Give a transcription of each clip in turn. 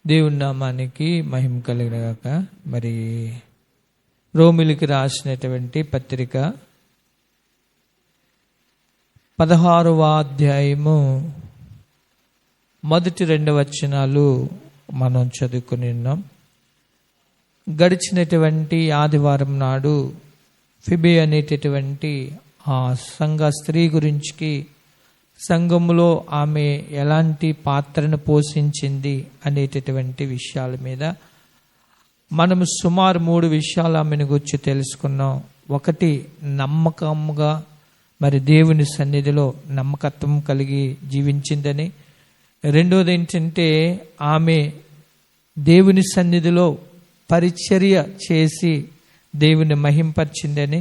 దేవుని నామానికి మహిమ కలిగిన గాక. మరి రోమిలికి రాసినటువంటి పత్రిక 16వ అధ్యాయము మొదటి 2 వచనాలు మనం చదువుకుని ఉన్నాం. గడిచినటువంటి ఆదివారం నాడు ఫిబే అనేటటువంటి ఆ సంఘ స్త్రీ గురించి, సంఘములో ఆమె ఎలాంటి పాత్రను పోషించింది అనేటటువంటి విషయాల మీద మనము సుమారు 3 విషయాలు ఆమెను గురించి తెలుసుకున్నాం. ఒకటి, నమ్మకంగా మరి దేవుని సన్నిధిలో నమ్మకత్వం కలిగి జీవించిందని. రెండోది ఏంటంటే ఆమె దేవుని సన్నిధిలో పరిచర్య చేసి దేవుని మహింపరిచిందని.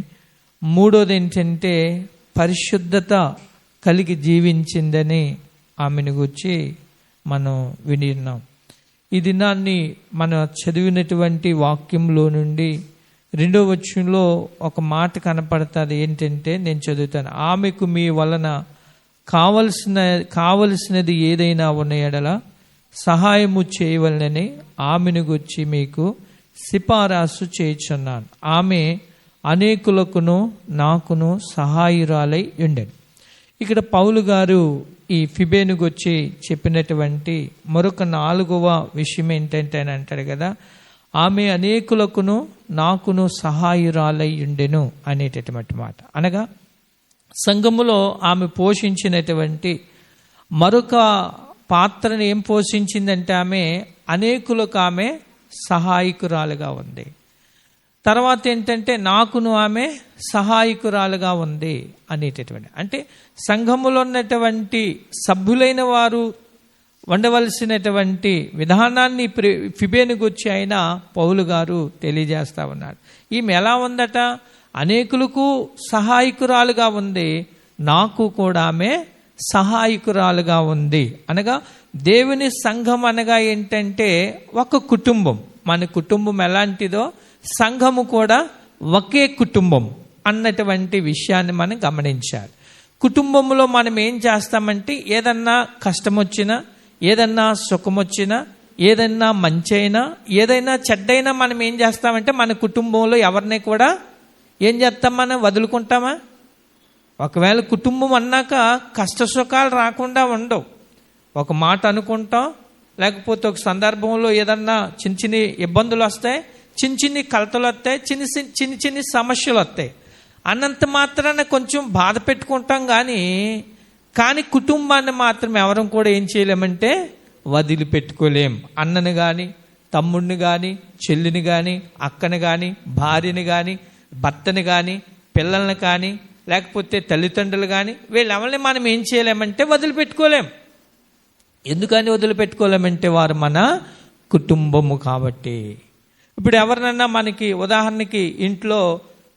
మూడోది ఏంటంటే పరిశుద్ధత కలిగి జీవించిందని ఆమెను గురించి మనం వినిన్నాం. ఈ దినాన్ని మన చదివినటువంటి వాక్యంలో నుండి 2వ వచనంలో ఒక మాట కనపడుతుంది. ఏంటంటే నేను చదువుతాను. ఆమెకు మీ వలన కావలసినది ఏదైనా ఉన్న ఎడల సహాయము చేయవలనని ఆమెను గురించి మీకు సిఫారసు చేయుచున్నాను. ఆమె అనేకులకును నాకును సహాయురాలై ఉండెను. ఇక్కడ పౌలు గారు ఈ ఫిబేను గురించి చెప్పినటువంటి మరొక 4వ విషయం ఏంటంటే అని అంటాడు కదా, ఆమె అనేకులకును నాకును సహాయురాలై ఉండెను అనేటటువంటి మాట. అనగా సంఘములో ఆమె పోషించినటువంటి మరొక పాత్రను ఏం పోషించిందంటే ఆమె అనేకులకు ఆమె సహాయకురాలుగా ఉంది. తర్వాత ఏంటంటే నాకును ఆమె సహాయకురాలుగా ఉంది అనేటటువంటి, అంటే సంఘములో ఉన్నటువంటి సభ్యులైన వారు ఉండవలసినటువంటి విధానాన్ని ఫిబేను గురించి అయినా పౌలు గారు తెలియజేస్తా ఉన్నాడు. ఈమె ఎలా ఉందట? అనేకులకు సహాయకురాలుగా ఉంది, నాకు కూడా ఆమె సహాయకురాలుగా ఉంది. అనగా దేవుని సంఘం అనగా ఏంటంటే ఒక కుటుంబం. మన కుటుంబం ఎలాంటిదో సంఘము కూడా ఒకే కుటుంబం అన్నటువంటి విషయాన్ని మనం గమనించాలి. కుటుంబంలో మనం ఏం చేస్తామంటే ఏదన్నా కష్టం వచ్చినా, ఏదన్నా సుఖం వచ్చినా, ఏదన్నా మంచి అయినా, ఏదైనా చెడ్డైనా మనం ఏం చేస్తామంటే మన కుటుంబంలో ఎవరిని కూడా ఏం చేస్తాం, మనం వదులుకుంటామా? ఒకవేళ కుటుంబం అన్నాక కష్ట సుఖాలు రాకుండా ఉండవు. ఒక మాట అనుకుంటాం, లేకపోతే ఒక సందర్భంలో ఏదన్నా చిన్న చిన్న ఇబ్బందులు వస్తాయి, చిన్న చిన్ని కలతలు వస్తాయి, చిన్న చిన్న సమస్యలు వస్తాయి. అన్నంత మాత్రాన కొంచెం బాధ పెట్టుకుంటాం. కానీ కుటుంబాన్ని మాత్రం ఎవరం కూడా ఏం చేయలేమంటే వదిలిపెట్టుకోలేం. అన్నని కానీ, తమ్ముడిని కానీ, చెల్లిని కానీ, అక్కని కానీ, భార్యని కానీ, భర్తని కానీ, పిల్లల్ని కానీ, లేకపోతే తల్లిదండ్రులు కానీ, వీళ్ళెవరిని మనం ఏం చేయలేమంటే వదిలిపెట్టుకోలేం. ఎందుకని వదిలిపెట్టుకోలేమంటే వారు మన కుటుంబము కాబట్టి. ఇప్పుడు ఎవరినన్నా మనకి ఉదాహరణకి ఇంట్లో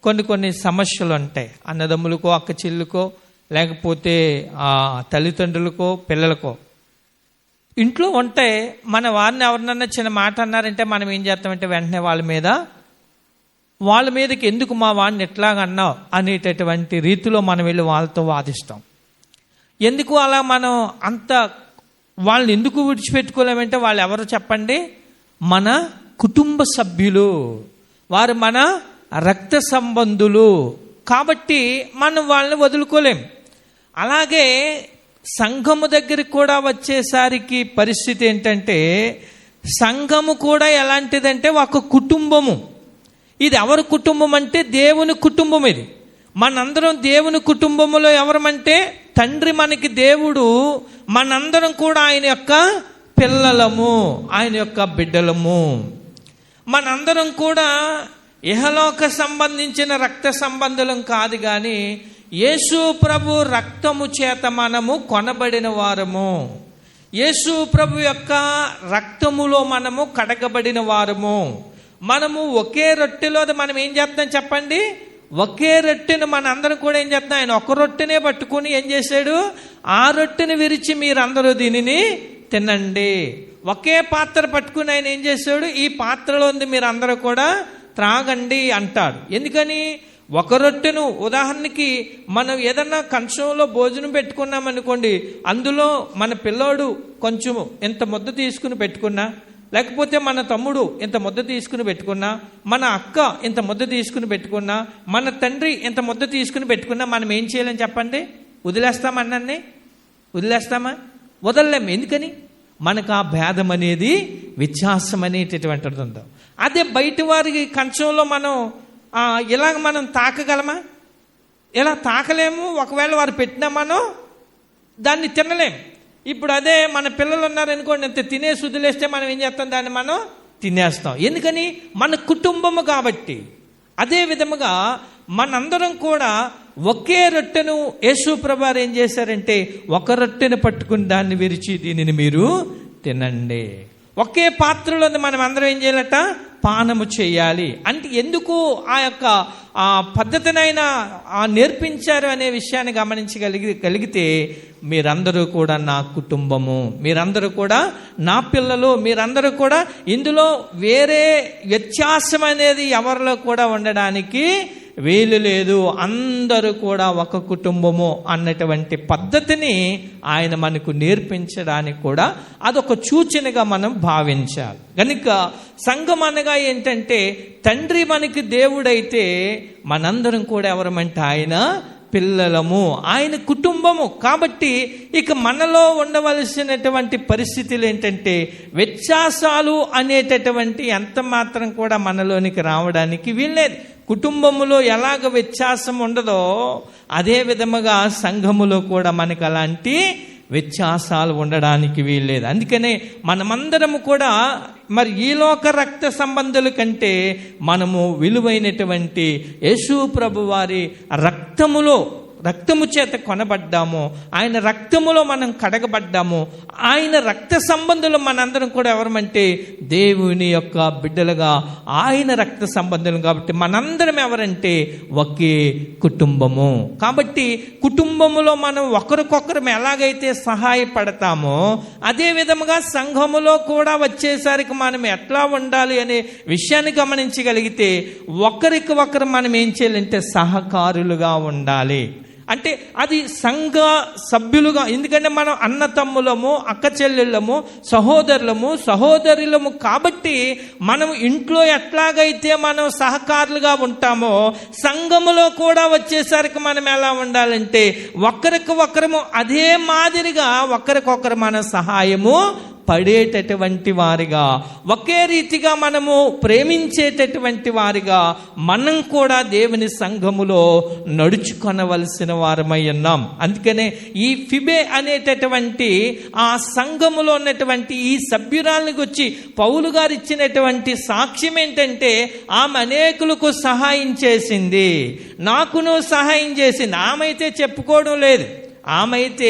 కొన్ని సమస్యలు ఉంటాయి. అన్నదమ్ములకో, అక్క చెల్లుకో, లేకపోతే తల్లిదండ్రులకో, పిల్లలకో ఇంట్లో ఉంటే మన వారిని ఎవరినన్నా చిన్న మాట అన్నారంటే మనం ఏం చేస్తామంటే వెంటనే వాళ్ళ మీదకి ఎందుకు మా వాడిని ఎట్లాగన్నావు అనేటటువంటి రీతిలో మనం వెళ్ళి వాళ్ళతో వాదిస్తాం. ఎందుకు అలా మనం అంత వాళ్ళని ఎందుకు విడిచిపెట్టుకోలేమంటే వాళ్ళు ఎవరు చెప్పండి? మన కుటుంబ సభ్యులు, వారు మన రక్త సంబంధులు కాబట్టి మనం వాళ్ళని వదులుకోలేం. అలాగే సంఘము దగ్గరికి కూడా వచ్చేసరికి పరిస్థితి ఏంటంటే సంఘము కూడా ఎలాంటిదంటే ఒక కుటుంబము. ఇది ఎవరి కుటుంబం అంటే దేవుని కుటుంబం. ఇది మనందరం దేవుని కుటుంబములో ఎవరమంటే తండ్రి మనకి దేవుడు, మనందరం కూడా ఆయన యొక్క పిల్లలము, ఆయన యొక్క బిడ్డలము. మనందరం కూడా ఇహలోక సంబంధించిన రక్త సంబంధులం కాదు, కానీ యేసు ప్రభు రక్తము చేత మనము కొనబడిన వారము. యేసు ప్రభు యొక్క రక్తములో మనము కడగబడిన వారము. మనము ఒకే రొట్టెలో మనం ఏం చేస్తాం చెప్పండి? ఒకే రొట్టెను మన అందరం కూడా ఏం చేస్తాం? ఆయన ఒక రొట్టెనే పట్టుకుని ఏం చేశాడు? ఆ రొట్టెను విరిచి మీరందరూ దీనిని తినండి. ఒకే పాత్ర పట్టుకుని ఆయన ఏం చేశాడు? ఈ పాత్రలో ఉంది మీరు అందరూ కూడా త్రాగండి అంటాడు. ఎందుకని? ఒక రొట్టెను ఉదాహరణకి మనం ఏదన్నా కంచంలో భోజనం పెట్టుకున్నాం అనుకోండి, అందులో మన పిల్లోడు కొంచెము ఎంత ముద్ద తీసుకుని పెట్టుకున్నా, లేకపోతే మన తమ్ముడు ఇంత ముద్ద తీసుకుని పెట్టుకున్నా, మన అక్క ఇంత ముద్ద తీసుకుని పెట్టుకున్నా, మన తండ్రి ఇంత ముద్ద తీసుకుని పెట్టుకున్నా మనం ఏం చేయాలని చెప్పండి? వదిలేస్తామా? అన్నీ వదిలేస్తామా? వదలలేము. ఎందుకని? మనకు ఆ భేదం అనేది, వ్యత్యాసం అనేటటువంటిది ఉందో. అదే బయట వారికి కంచంలో మనం ఇలాగ మనం తాకగలమా? ఇలా తాకలేము. ఒకవేళ వారు పెట్టినా మనం దాన్ని తినలేము. ఇప్పుడు అదే మన పిల్లలు ఉన్నారనుకోండి, అంత తినేసి వదిలేస్తే మనం ఏం చేస్తాం? దాన్ని మనం తినేస్తాం. ఎందుకని? మన కుటుంబము కాబట్టి. అదే విధముగా మనందరం కూడా ఒకే రొట్టెను యేసు ప్రభువారు ఏం చేశారంటే, ఒక రొట్టెను పట్టుకుని దాన్ని విరిచి దీనిని మీరు తినండి. ఒకే పాత్రలో మనం అందరం ఏం చేయాలట? పానము చేయాలి. అంటే ఎందుకు ఆ యొక్క పద్ధతినైనా నేర్పించారు అనే విషయాన్ని గమనించగలిగితే మీరందరూ కూడా నా కుటుంబము, మీరందరూ కూడా నా పిల్లలు, మీరందరూ కూడా ఇందులో వేరే వ్యత్యాసం అనేది ఎవరిలో కూడా ఉండడానికి వీలు లేదు. అందరూ కూడా ఒక కుటుంబము అన్నటువంటి పద్ధతిని ఆయన మనకు నేర్పించడానికి కూడా అదొక సూచనగా మనం భావించాలి. కనుక సంఘం అనగా ఏంటంటే, తండ్రి మనకి దేవుడైతే మనందరం కూడా ఎవరమంటే ఆయన పిల్లలము, ఆయన కుటుంబము. కాబట్టి ఇక మనలో ఉండవలసినటువంటి పరిస్థితులు ఏంటంటే, వ్యత్యాసాలు అనేటటువంటి ఎంత మాత్రం కూడా మనలోనికి రావడానికి వీల్లేదు. కుటుంబములో ఎలాగ వ్యత్యాసం ఉండదో అదే విధముగా సంఘములో కూడా మనకు అలాంటి వ్యత్యాసాలు ఉండడానికి వీల్లేదు. అందుకనే మనమందరము కూడా మరి ఈ లోక రక్త సంబంధుల కంటే మనము విలువైనటువంటి యేసు ప్రభు వారి రక్తము చేత కొనబడ్డాము, ఆయన రక్తములో మనం కడగబడ్డాము. ఆయన రక్త సంబంధులు మనందరం కూడా ఎవరమంటే దేవుని యొక్క బిడ్డలుగా ఆయన రక్త సంబంధులు. కాబట్టి మనందరం ఎవరంటే ఒకే కుటుంబము. కాబట్టి కుటుంబములో మనం ఒకరికొకరం ఎలాగైతే సహాయపడతామో అదే విధముగా సంఘములో కూడా వచ్చేసరికి మనం ఎట్లా ఉండాలి అనే విషయాన్ని గమనించగలిగితే ఒకరికి ఒకరు మనం ఏం చేయాలంటే సహకారులుగా ఉండాలి. అంటే అది సంఘ సభ్యులుగా, ఎందుకంటే మనం అన్న తమ్ములము, అక్క చెల్లెళ్ళము, సహోదరులము కాబట్టి మనం ఇంట్లో ఎట్లాగైతే మనం సహకారులుగా ఉంటామో సంఘములో కూడా వచ్చేసరికి మనం ఎలా ఉండాలంటే ఒకరికి ఒకరము అదే మాదిరిగా ఒకరికొకరు మన సహాయము పడేటటువంటి వారిగా, ఒకే రీతిగా మనము ప్రేమించేటటువంటి వారిగా మనం కూడా దేవుని సంఘములో నడుచుకొనవలసిన వారమై ఉన్నాం. అందుకనే ఈ ఫిబే అనేటటువంటి ఆ సంఘములో ఉన్నటువంటి ఈ సభ్యురాలని గురించి పౌలు గారు ఇచ్చినటువంటి సాక్ష్యం ఏంటంటే, ఆమె అనేకులకు సహాయం చేసింది, నాకును సహాయం చేసింది. ఆమె అయితే చెప్పుకోవడం లేదు, ఆమె అయితే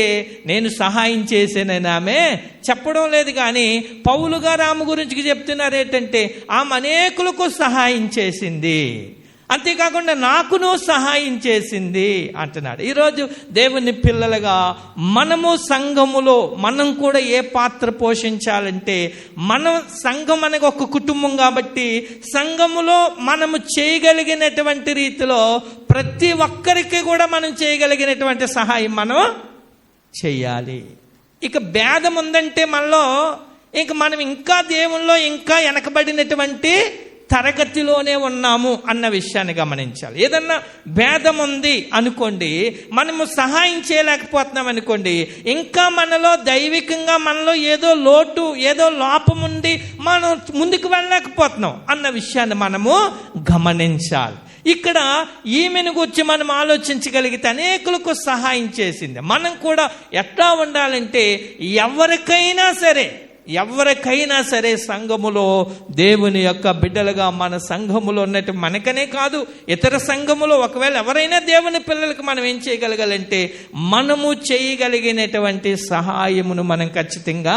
నేను సహాయం చేశానని ఆమె చెప్పడం లేదు. కానీ పౌలు గారు ఆమె గురించి చెప్తున్నారు ఏంటంటే, ఆమె అనేకులకు సహాయం చేసింది, అంతేకాకుండా నాకును సహాయం చేసింది అంటున్నాడు. ఈరోజు దేవుని పిల్లలుగా మనము సంఘములో మనం కూడా ఏ పాత్ర పోషించాలంటే, మనం సంఘం అనగా ఒక కుటుంబం కాబట్టి సంఘములో మనము చేయగలిగినటువంటి రీతిలో ప్రతి ఒక్కరికి కూడా మనం చేయగలిగినటువంటి సహాయం మనం చేయాలి. ఇక భేదం ఉందంటే మనలో ఇంక మనం ఇంకా దేవుల్లో ఇంకా వెనకబడినటువంటి తరగతిలోనే ఉన్నాము అన్న విషయాన్ని గమనించాలి. ఏదన్నా భేదం ఉంది అనుకోండి, మనము సహాయం చేయలేకపోతున్నాం అనుకోండి, ఇంకా మనలో దైవికంగా మనలో ఏదో లోటు, ఏదో లోపం ఉండి మనం ముందుకు వెళ్ళలేకపోతున్నాం అన్న విషయాన్ని మనము గమనించాలి. ఇక్కడ ఈమెను గురించి మనం ఆలోచించగలిగితే అనేకులకు సహాయం చేసింది. మనం కూడా ఎట్లా ఉండాలంటే ఎవరికైనా సరే సంఘములో దేవుని యొక్క బిడ్డలుగా మన సంఘములో ఉన్నట్టు మనకనే కాదు ఇతర సంఘములో ఒకవేళ ఎవరైనా దేవుని పిల్లలకు మనం ఏం చేయగలగాలంటే మనము చేయగలిగినటువంటి సహాయమును మనం ఖచ్చితంగా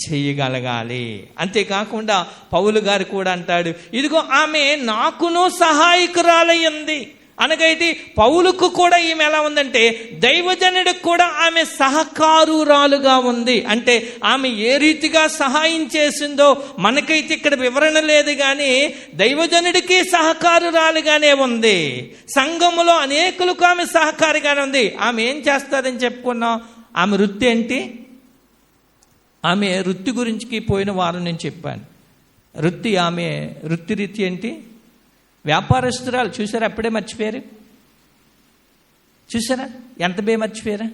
చేయగలగాలి. అంతేకాకుండా పౌలు గారు కూడా అంటాడు, ఇదిగో ఆమె నాకును సహాయకురాలయ్యింది అనగైతే పౌలుకు కూడా ఈమె ఎలా ఉందంటే దైవజనుడికి కూడా ఆమె సహకారురాలుగా ఉంది. అంటే ఆమె ఏ రీతిగా సహాయం చేసిందో మనకైతే ఇక్కడ వివరణ లేదు, కానీ దైవజనుడికి సహకారురాలుగానే ఉంది. సంఘములో అనేకులకు ఆమె సహకారిగానే ఉంది. ఆమె ఏం చేస్తారని చెప్పుకున్నాం? ఆమె వృత్తి ఏంటి? ఆమె వృత్తి గురించి పోయిన వారం నేను చెప్పాను. వృత్తిరీతి ఏంటి? వ్యాపారస్తురాలు. చూసారా, అప్పుడే మర్చిపోయారు. చూసారా ఎంత మర్చిపోయారా?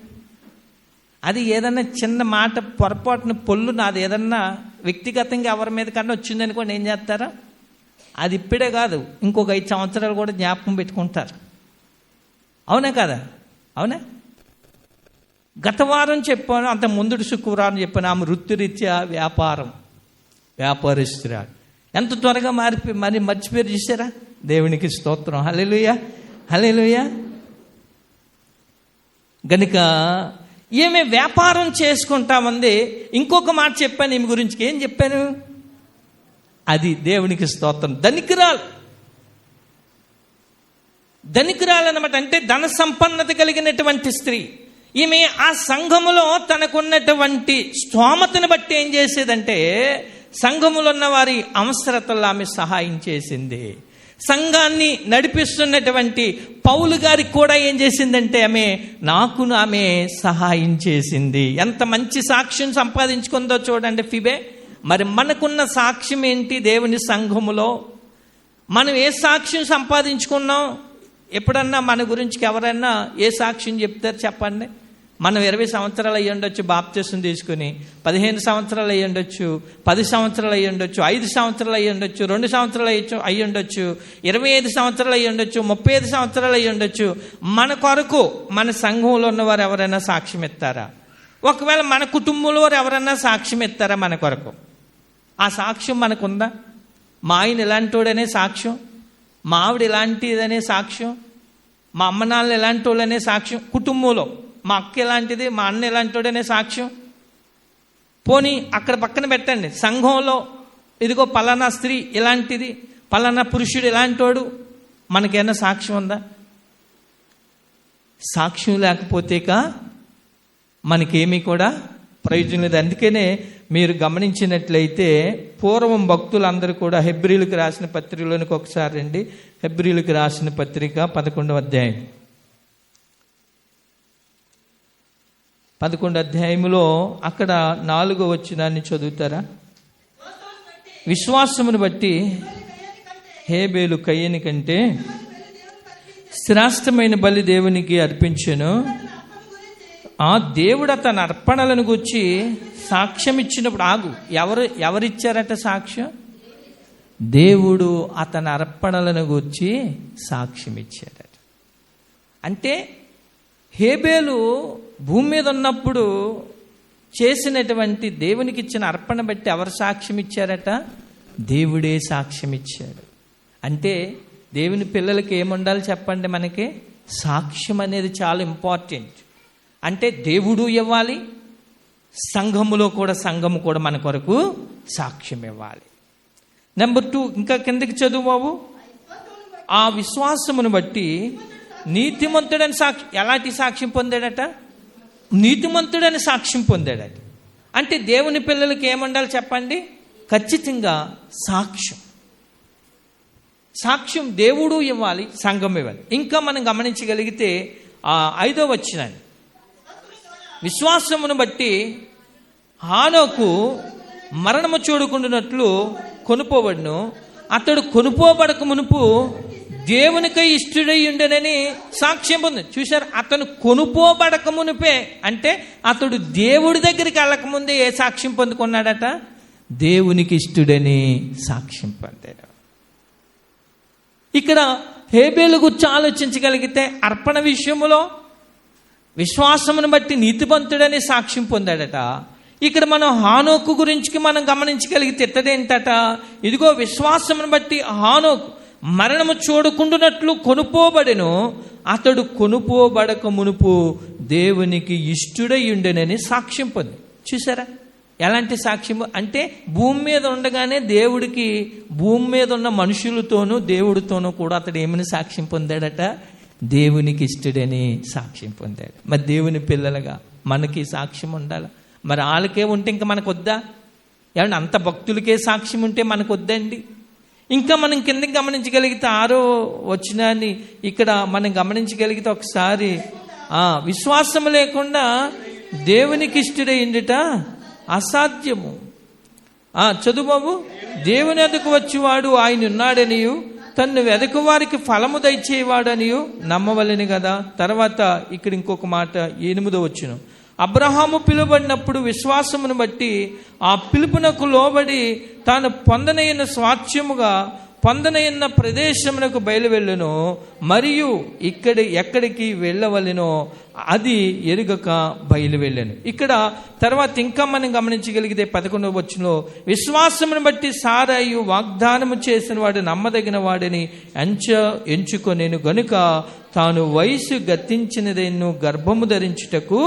అది ఏదన్నా చిన్న మాట పొరపాటున పొల్లు నాది ఏదన్నా వ్యక్తిగతంగా ఎవరి మీద కన్నా వచ్చిందనుకోండి, ఏం చేస్తారా? అది ఇప్పుడే కాదు, ఇంకొక 5 సంవత్సరాలు కూడా జ్ఞాపకం పెట్టుకుంటారు. అవునా కదా? అవునా? గత వారం చెప్పాను, అంత ముందుటి శుక్రవారం చెప్పాను, ఆమె వృత్తిరీత్యా వ్యాపారస్తురాలు. ఎంత త్వరగా మరి మర్చిపోయారు చూసారా? దేవునికి స్తోత్రం. హల్లెలూయా, హల్లెలూయా. గనుక ఏమే వ్యాపారం చేసుకుంటామంది. ఇంకొక మాట చెప్పాను ఈమె గురించి. ఏం చెప్పాను? అది దేవునికి స్తోత్రం. ధనికురాలు అన్నమాట. అంటే ధన సంపన్నత కలిగినటువంటి స్త్రీ. ఈమె ఆ సంఘములో తనకున్నటువంటి స్తోమతను బట్టి ఏం చేసేదంటే, సంఘములో ఉన్న వారి అవసరతల్లో ఆమె సహాయం చేసింది. సంఘాన్ని నడిపిస్తున్నటువంటి పౌలు గారికి కూడా ఏం చేసిందంటే, ఆమె సహాయం చేసింది. ఎంత మంచి సాక్ష్యం సంపాదించుకుందో చూడండి ఫిబే. మరి మనకున్న సాక్ష్యం ఏంటి? దేవుని సంఘములో మనం ఏ సాక్ష్యం సంపాదించుకున్నాం? ఎప్పుడన్నా మన గురించి ఎవరైనా ఏ సాక్ష్యం చెప్తారు చెప్పండి? మనం 20 సంవత్సరాలు అయ్యి ఉండొచ్చు బాప్తిసం తీసుకుని, 15 సంవత్సరాలు అయ్యి ఉండొచ్చు, 10 సంవత్సరాలు అయ్యి ఉండొచ్చు, 5 సంవత్సరాలు అయ్యి ఉండొచ్చు, 2 సంవత్సరాలు అయ్యి ఉండొచ్చు, 25 సంవత్సరాలు అయ్యి ఉండొచ్చు, 35 సంవత్సరాలు అయ్యి ఉండొచ్చు. మన కొరకు మన సంఘంలో ఉన్నవారు ఎవరైనా సాక్ష్యం ఇస్తారా? ఒకవేళ మన కుటుంబంలో వారు ఎవరైనా సాక్ష్యం ఇస్తారా మన కొరకు? ఆ సాక్ష్యం మనకుందా? మా ఆయన ఇలాంటోడనే సాక్ష్యం, మా ఆవిడ ఇలాంటిదనే సాక్ష్యం, మా అమ్మ నాన్న ఇలాంటి వాళ్ళనే సాక్ష్యం, కుటుంబంలో మా అక్క ఇలాంటిది, మా అన్న ఇలాంటివాడనే సాక్ష్యం. పోనీ అక్కడ పక్కన పెట్టండి, సంఘంలో ఇదిగో పలానా స్త్రీ ఇలాంటిది, పలానా పురుషుడు ఇలాంటోడు, మనకేమైనా సాక్ష్యం ఉందా? సాక్ష్యం లేకపోతేక మనకేమీ కూడా ప్రయోజనం లేదు. అందుకనే మీరు గమనించినట్లయితే పూర్వం భక్తులందరూ కూడా హెబ్రీలకు రాసిన పత్రికలోనికి ఒకసారి రండి. హెబ్రీలకు రాసిన పత్రిక 11వ అధ్యాయం. 11వ అధ్యాయంలో అక్కడ 4వ వచనాన్ని చదువుతారా? విశ్వాసమును బట్టి హేబేలు కయ్యని కంటే శ్రేష్టమైన బలి దేవునికి అర్పించెను. ఆ దేవుడు అతని అర్పణలను గురించి సాక్ష్యం ఇచ్చినప్పుడు ఎవరిచ్చారట సాక్ష్యం? దేవుడు అతని అర్పణలను గురించి సాక్ష్యం ఇచ్చాడట. అంటే హేబేలు భూమి మీద ఉన్నప్పుడు చేసినటువంటి దేవునికి ఇచ్చిన అర్పణ బట్టి ఎవరు సాక్ష్యం ఇచ్చారట? దేవుడే సాక్ష్యం ఇచ్చాడు. అంటే దేవుని పిల్లలకి ఏముండాలి చెప్పండి? మనకి సాక్ష్యం అనేది చాలా ఇంపార్టెంట్. అంటే దేవుడు ఇవ్వాలి, సంఘము కూడా మన కొరకు సాక్ష్యం ఇవ్వాలి. నెంబర్ 2, ఇంకా కిందకి చదువు బాబు. ఆ విశ్వాసమును బట్టి నీతిమంతుడని సాక్ష్యం. ఎలాంటి సాక్ష్యం పొందాడట? నీతిమంతుడని సాక్ష్యం పొందాడట. అంటే దేవుని పిల్లలకి ఏముండాలి చెప్పండి? ఖచ్చితంగా సాక్ష్యం దేవుడు ఇవ్వాలి, సంఘం ఇవ్వాలి. ఇంకా మనం గమనించగలిగితే 5వ వచనాన్ని, విశ్వాసమును బట్టి హానోకు మరణము చూడకుండానట్లు కొనుపోబడును. అతడు కొనుపోబడక మునుపు దేవునికై ఇష్టడై ఉండనని సాక్ష్యం పొంది. చూశారు, అతను కొనుపోబడక మునిపే, అంటే అతడు దేవుడి దగ్గరికి వెళ్ళకముందే ఏ సాక్ష్యం పొందుకున్నాడట? దేవునికి ఇష్టడని సాక్ష్యం పొందాడు. ఇక్కడ హేబేలు గురించి ఆలోచించగలిగితే అర్పణ విషయంలో విశ్వాసమును బట్టి నీతిమంతుడని సాక్ష్యం పొందాడట. ఇక్కడ మనం హానోకు గురించి మనం గమనించగలిగితే ఇత్తడేంటట? ఇదిగో విశ్వాసమును బట్టి హానోకు మరణము చూడకుండానట్లు కొనుపోబడెను. అతడు కొనుపోబడక మునుపు దేవునికి ఇష్టుడై ఉండెనని సాక్ష్యం పొంది. చూసారా ఎలాంటి సాక్ష్యం? అంటే భూమి మీద ఉండగానే దేవుడికి, భూమి మీద ఉన్న మనుషులతోనూ దేవుడితోనూ కూడా అతడు ఏమని సాక్ష్యం పొందాడట? దేవునికి ఇష్టడని సాక్ష్యం పొందాడు. మరి దేవుని పిల్లలుగా మనకి సాక్ష్యం ఉండాలి. మరి వాళ్ళకే ఉంటే ఇంకా మనకు వద్దా? ఏమంటే అంత భక్తులకే సాక్ష్యం ఉంటే మనకు వద్దండి. ఇంకా మనం కిందకి గమనించగలిగితే 6వ వచనాన్ని ఇక్కడ మనం గమనించగలిగితే ఒకసారి, విశ్వాసం లేకుండా దేవునికి ఇష్టడై ఉండుట అసాధ్యము. చదువు బాబు. దేవుని ఎదుకు వచ్చేవాడు ఆయన ఉన్నాడనియు తన్ను వెదకు వారికి ఫలము దయచేవాడనియు నమ్మవలని కదా. తర్వాత ఇక్కడ ఇంకొక మాట 8వ వచనం. అబ్రహాము పిలువబడినప్పుడు విశ్వాసమును బట్టి ఆ పిలుపునకు లోబడి తాను పొందనైన స్వాస్థ్యముగా పొందనైన ప్రదేశమునకు బయలువెళ్ళును, మరియు ఎక్కడికి వెళ్ళవలెనో అది ఎరుగక బయలువెళ్ళాను. ఇక్కడ తర్వాత ఇంకా మనం గమనించగలిగితే 11వ వచనంలో విశ్వాసమును బట్టి సారాయు వాగ్దానము చేసిన వాడు నమ్మదగిన వాడిని ఎంచుకొనేను గనుక తాను వయసు గతించినదేను గర్భము ధరించుటకు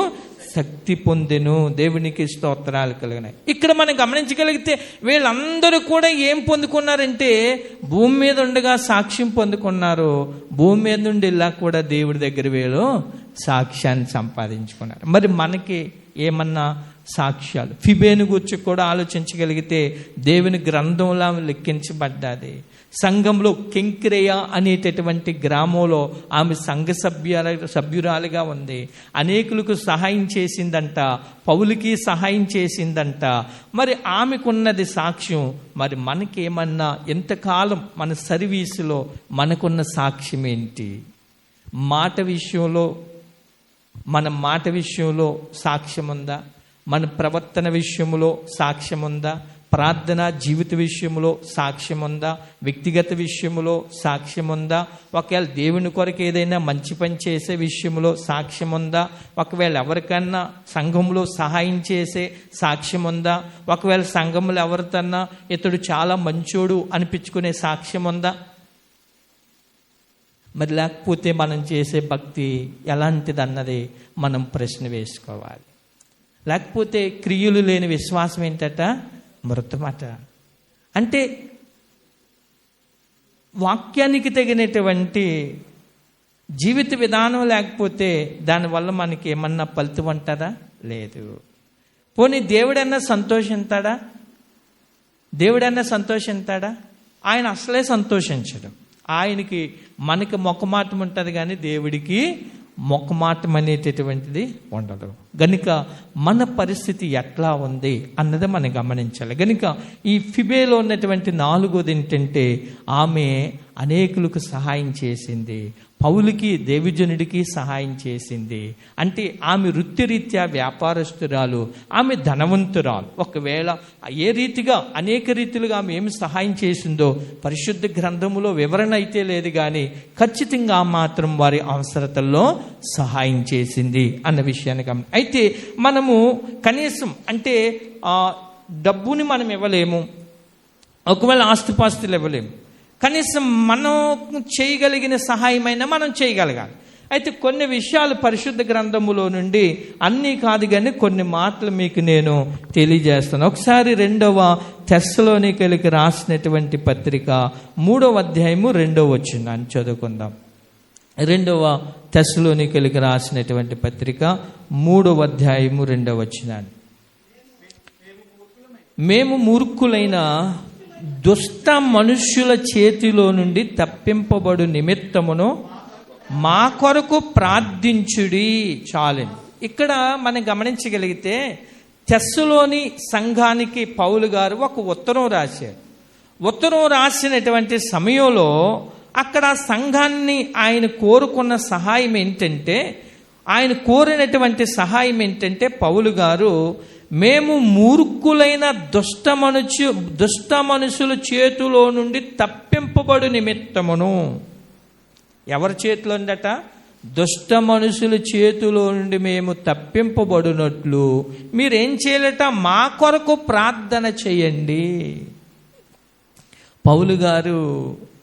శక్తి పొందెను. దేవునికి స్తోత్రాలు కలిగినాయి. ఇక్కడ మనం గమనించగలిగితే వీళ్ళందరూ కూడా ఏం పొందుకున్నారంటే భూమి మీద ఉండగా సాక్ష్యం పొందుకున్నారు. భూమి మీద నుండి ఇలా కూడా దేవుడి దగ్గర వీళ్ళు సాక్ష్యాన్ని సంపాదించుకున్నారు. మరి మనకి ఏమన్నా సాక్ష్యాలు? ఫిబేను గురించి కూడా ఆలోచించగలిగితే దేవుని గ్రంథంలో లెక్కించబడ్డాది. సంఘంలో కెంక్రేయ అనేటటువంటి గ్రామంలో ఆమె సంఘ సభ్యురాలుగా ఉంది. అనేకులకు సహాయం చేసిందంట, పౌలుకి సహాయం చేసిందంట. మరి ఆమెకున్నది సాక్ష్యం. మరి మనకేమన్నా ఎంతకాలం మన సర్వీసులో మనకున్న సాక్ష్యం ఏంటి? మాట విషయంలో మన మాట విషయంలో సాక్ష్యం ఉందా? మన ప్రవర్తన విషయంలో సాక్ష్యం ఉందా? ప్రార్థన జీవిత విషయంలో సాక్ష్యం ఉందా? వ్యక్తిగత విషయంలో సాక్ష్యం ఉందా? ఒకవేళ దేవుని కొరకు ఏదైనా మంచి పని చేసే విషయంలో సాక్ష్యం ఉందా? ఒకవేళ ఎవరికన్నా సంఘంలో సహాయం చేసే సాక్ష్యం ఉందా? ఒకవేళ సంఘంలో ఎవరికన్నా ఇతడు చాలా మంచోడు అనిపించుకునే సాక్ష్యం ఉందా? మరి లేకపోతే మనం చేసే భక్తి ఎలాంటిది అన్నది మనం ప్రశ్న వేసుకోవాలి. లేకపోతే క్రియలు లేని విశ్వాసం ఏంటట? మృతమాట. అంటే వాక్యానికి తగినటువంటి జీవిత విధానం లేకపోతే దానివల్ల మనకి ఏమన్నా ఫలితం అంటారా? లేదు. పోనీ దేవుడన్నా సంతోషిస్తాడా? దేవుడన్నా సంతోషిస్తాడా? ఆయన అసలే సంతోషించడు. ఆయనకి మనకి మొక్కమాటం ఉంటుంది కానీ దేవుడికి మొక్కమాటం అనేటటువంటిది ఉండదు. గనుక మన పరిస్థితి ఎట్లా ఉంది అన్నది మనం గమనించాలి. గనుక ఈ ఫిబేలో ఉన్నటువంటి 4వది ఏంటంటే ఆమె అనేకులకు సహాయం చేసింది. పౌలుకి దేవజనుడికి సహాయం చేసింది. అంటే ఆమె వృత్తిరీత్యా వ్యాపారస్తురాలు, ఆమె ధనవంతురాలు. ఒకవేళ ఏ రీతిగా అనేక రీతిలుగా ఆమె ఏమి సహాయం చేసిందో పరిశుద్ధ గ్రంథములో వివరణ అయితే లేదు కానీ ఖచ్చితంగా మాత్రం వారి అవసరతల్లో సహాయం చేసింది అన్న విషయాన్ని అయితే మనము కనీసం అంటే డబ్బుని మనం ఇవ్వలేము, ఒకవేళ ఆస్తిపాస్తులు ఇవ్వలేము, కనీసం మనం చేయగలిగిన సహాయమైనా మనం చేయగలగాలి. అయితే కొన్ని విషయాలు పరిశుద్ధ గ్రంథములో నుండి అన్నీ కాదు కానీ కొన్ని మాటలు మీకు నేను తెలియజేస్తాను. ఒకసారి 2వ తెస్సలోనికైలకు రాసినటువంటి పత్రిక 3వ అధ్యాయము 2వ వచనం చదువుకుందాం. 2వ తెస్సలోనికైలకు రాసినటువంటి పత్రిక 3వ అధ్యాయము 2వ వచనాన్ని. మేము మూర్ఖులైన దుష్ట మనుష్యుల చేతిలో నుండి తప్పింపబడు నిమిత్తమును మా కొరకు ప్రార్థించుడి. చాలండి. ఇక్కడ మనం గమనించగలిగితే తెస్సలోని సంఘానికి పౌలు గారు ఒక ఉత్తరం రాశారు. ఉత్తరం రాసినటువంటి సమయంలో అక్కడ సంఘాన్ని ఆయన కోరుకున్న సహాయం ఏంటంటే, ఆయన కోరినటువంటి సహాయం ఏంటంటే పౌలు గారు మేము మూర్ఖులైన దుష్ట మనుషుల చేతిలో నుండి తప్పింపబడు నిమిత్తమును. ఎవరి చేతిలో ఉండట? దుష్ట మనుషుల చేతిలో నుండి మేము తప్పింపబడినట్లు మీరేం చేయాలట? మా కొరకు ప్రార్థన చేయండి. పౌలు గారు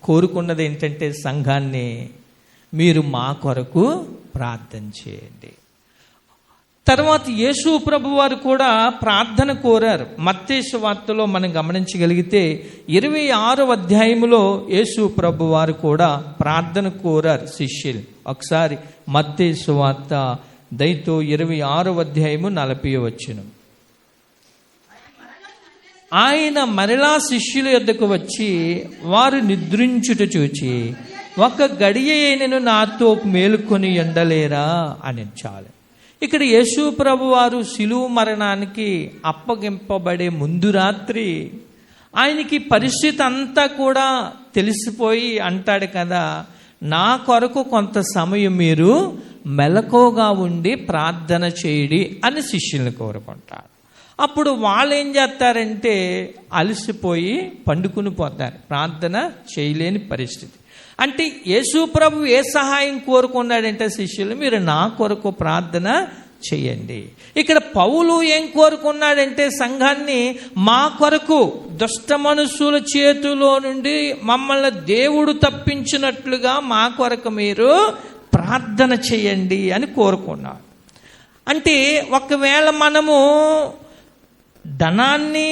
కోరుకున్నది ఏంటంటే సంఘాన్ని మీరు మా కొరకు ప్రార్థన చేయండి. తర్వాత యేసు ప్రభు వారు కూడా ప్రార్థన కోరారు. మత్తయి సువార్తలో మనం గమనించగలిగితే 26వ అధ్యాయములో యేసు ప్రభు వారు కూడా ప్రార్థన కోరారు శిష్యులు. ఒకసారి మత్తయి సువార్త దయతో 26వ అధ్యాయము 40వ వచనం. ఆయన మరలా శిష్యుల యొద్దకు వచ్చి వారు నిద్రించుట చూచి ఒక గడియ అయినను నాతో మేలుకొని ఉండలేరా అని చాలు. ఇక్కడ యేసు ప్రభు వారు శిలువ మరణానికి అప్పగింపబడే ముందు రాత్రి ఆయనకి పరిస్థితి అంతా కూడా తెలిసిపోయి అంటాడు కదా, నా కొరకు కొంత సమయం మీరు మెలకువగా ఉండి ప్రార్థన చేయడి అని శిష్యుల్ని కోరుకుంటారు. అప్పుడు వాళ్ళు ఏం చేస్తారంటే అలసిపోయి పండుకుని పోతారు, ప్రార్థన చేయలేని పరిస్థితి. అంటే యేసు ప్రభు ఏ సహాయం కోరుకున్నాడంటే శిష్యులు, మీరు నా కొరకు ప్రార్థన చేయండి. ఇక్కడ పౌలు ఏం కోరుకున్నాడంటే సంఘాన్ని, మా కొరకు దుష్ట మనుషుల చేతిలో నుండి మమ్మల్ని దేవుడు తప్పించినట్లుగా మా కొరకు మీరు ప్రార్థన చేయండి అని కోరుకున్నాడు. అంటే ఒకవేళ మనము ధనాన్ని,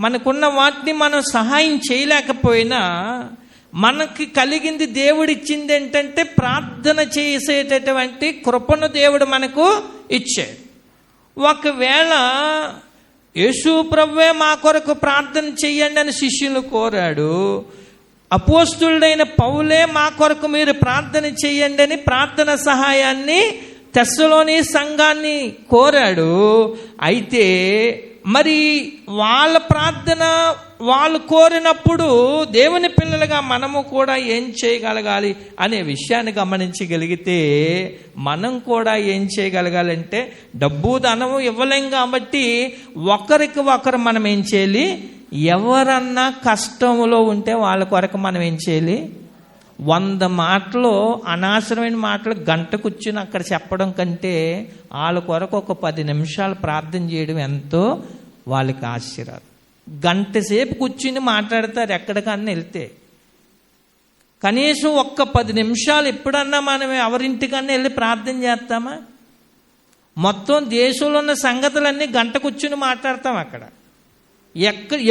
మనకున్న వాటిని మనం సహాయం చేయలేకపోయినా మనకి కలిగింది దేవుడిచ్చింది ఏంటంటే ప్రార్థన చేసేటటువంటి కృపను దేవుడు మనకు ఇచ్చాడు. ఒకవేళ యేసు ప్రభువే మా కొరకు ప్రార్థన చెయ్యండి అని శిష్యులు కోరాడు, అపోస్తులుడైన పౌలే మా కొరకు మీరు ప్రార్థన చెయ్యండి అని ప్రార్థన సహాయాన్ని తెస్సలోని సంఘాన్ని కోరాడు. అయితే మరి వాళ్ళ ప్రార్థన వాళ్ళు కోరినప్పుడు దేవుని పిల్లలుగా మనము కూడా ఏం చేయగలగాలి అనే విషయాన్ని గమనించగలిగితే, మనం కూడా ఏం చేయగలగాలంటే, డబ్బు ధనము ఇవ్వలేం కాబట్టి ఒకరికి ఒకరు మనం ఏం చేయాలి, ఎవరన్నా కష్టంలో ఉంటే వాళ్ళ కొరకు మనం ఏం చేయాలి, 100 మాటలు అనవసరమైన మాటలు గంట కూర్చుని అక్కడ చెప్పడం కంటే వాళ్ళ కొరకు ఒక 10 నిమిషాలు ప్రార్థన చేయడం ఎంతో వాళ్ళకి ఆశీర్వాదం. గంట సేపు కూర్చుని మాట్లాడతారు ఎక్కడికన్నా వెళ్తే, కనీసం ఒక్క 10 నిమిషాలు ఎప్పుడన్నా మనం ఎవరింటికన్నా వెళ్ళి ప్రార్థన చేస్తామా? మొత్తం దేశంలో ఉన్న సంగతులన్నీ గంట కూర్చుని మాట్లాడతాం అక్కడ.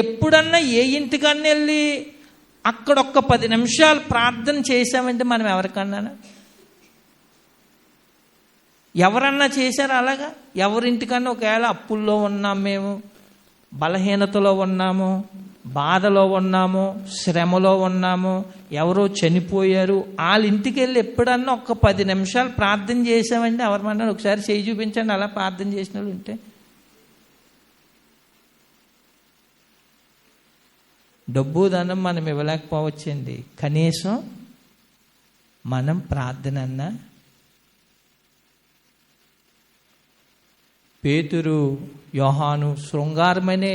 ఎప్పుడన్నా ఏ ఇంటికన్నా వెళ్ళి అక్కడ ఒక్క 10 నిమిషాలు ప్రార్థన చేశామంటే మనం ఎవరన్నా చేశారు అలాగా? ఎవరింటికన్నా ఒకవేళ అప్పుల్లో ఉన్నాం, మేము బలహీనతలో ఉన్నాము, బాధలో ఉన్నాము, శ్రమలో ఉన్నాము, ఎవరో చనిపోయారు, వాళ్ళ ఇంటికి వెళ్ళి ఎప్పుడన్నా ఒక్క 10 నిమిషాలు ప్రార్థన చేసామంటే ఎవరన్నా ఒకసారి చేయి చూపించండి అలా ప్రార్థన చేసిన వాళ్ళు ఉంటే. డబ్బు ధనం మనం ఇవ్వలేకపోవచ్చండి, కనీసం మనం ప్రార్థన అన్నా. పేతురు, యోహాను శృంగారమనే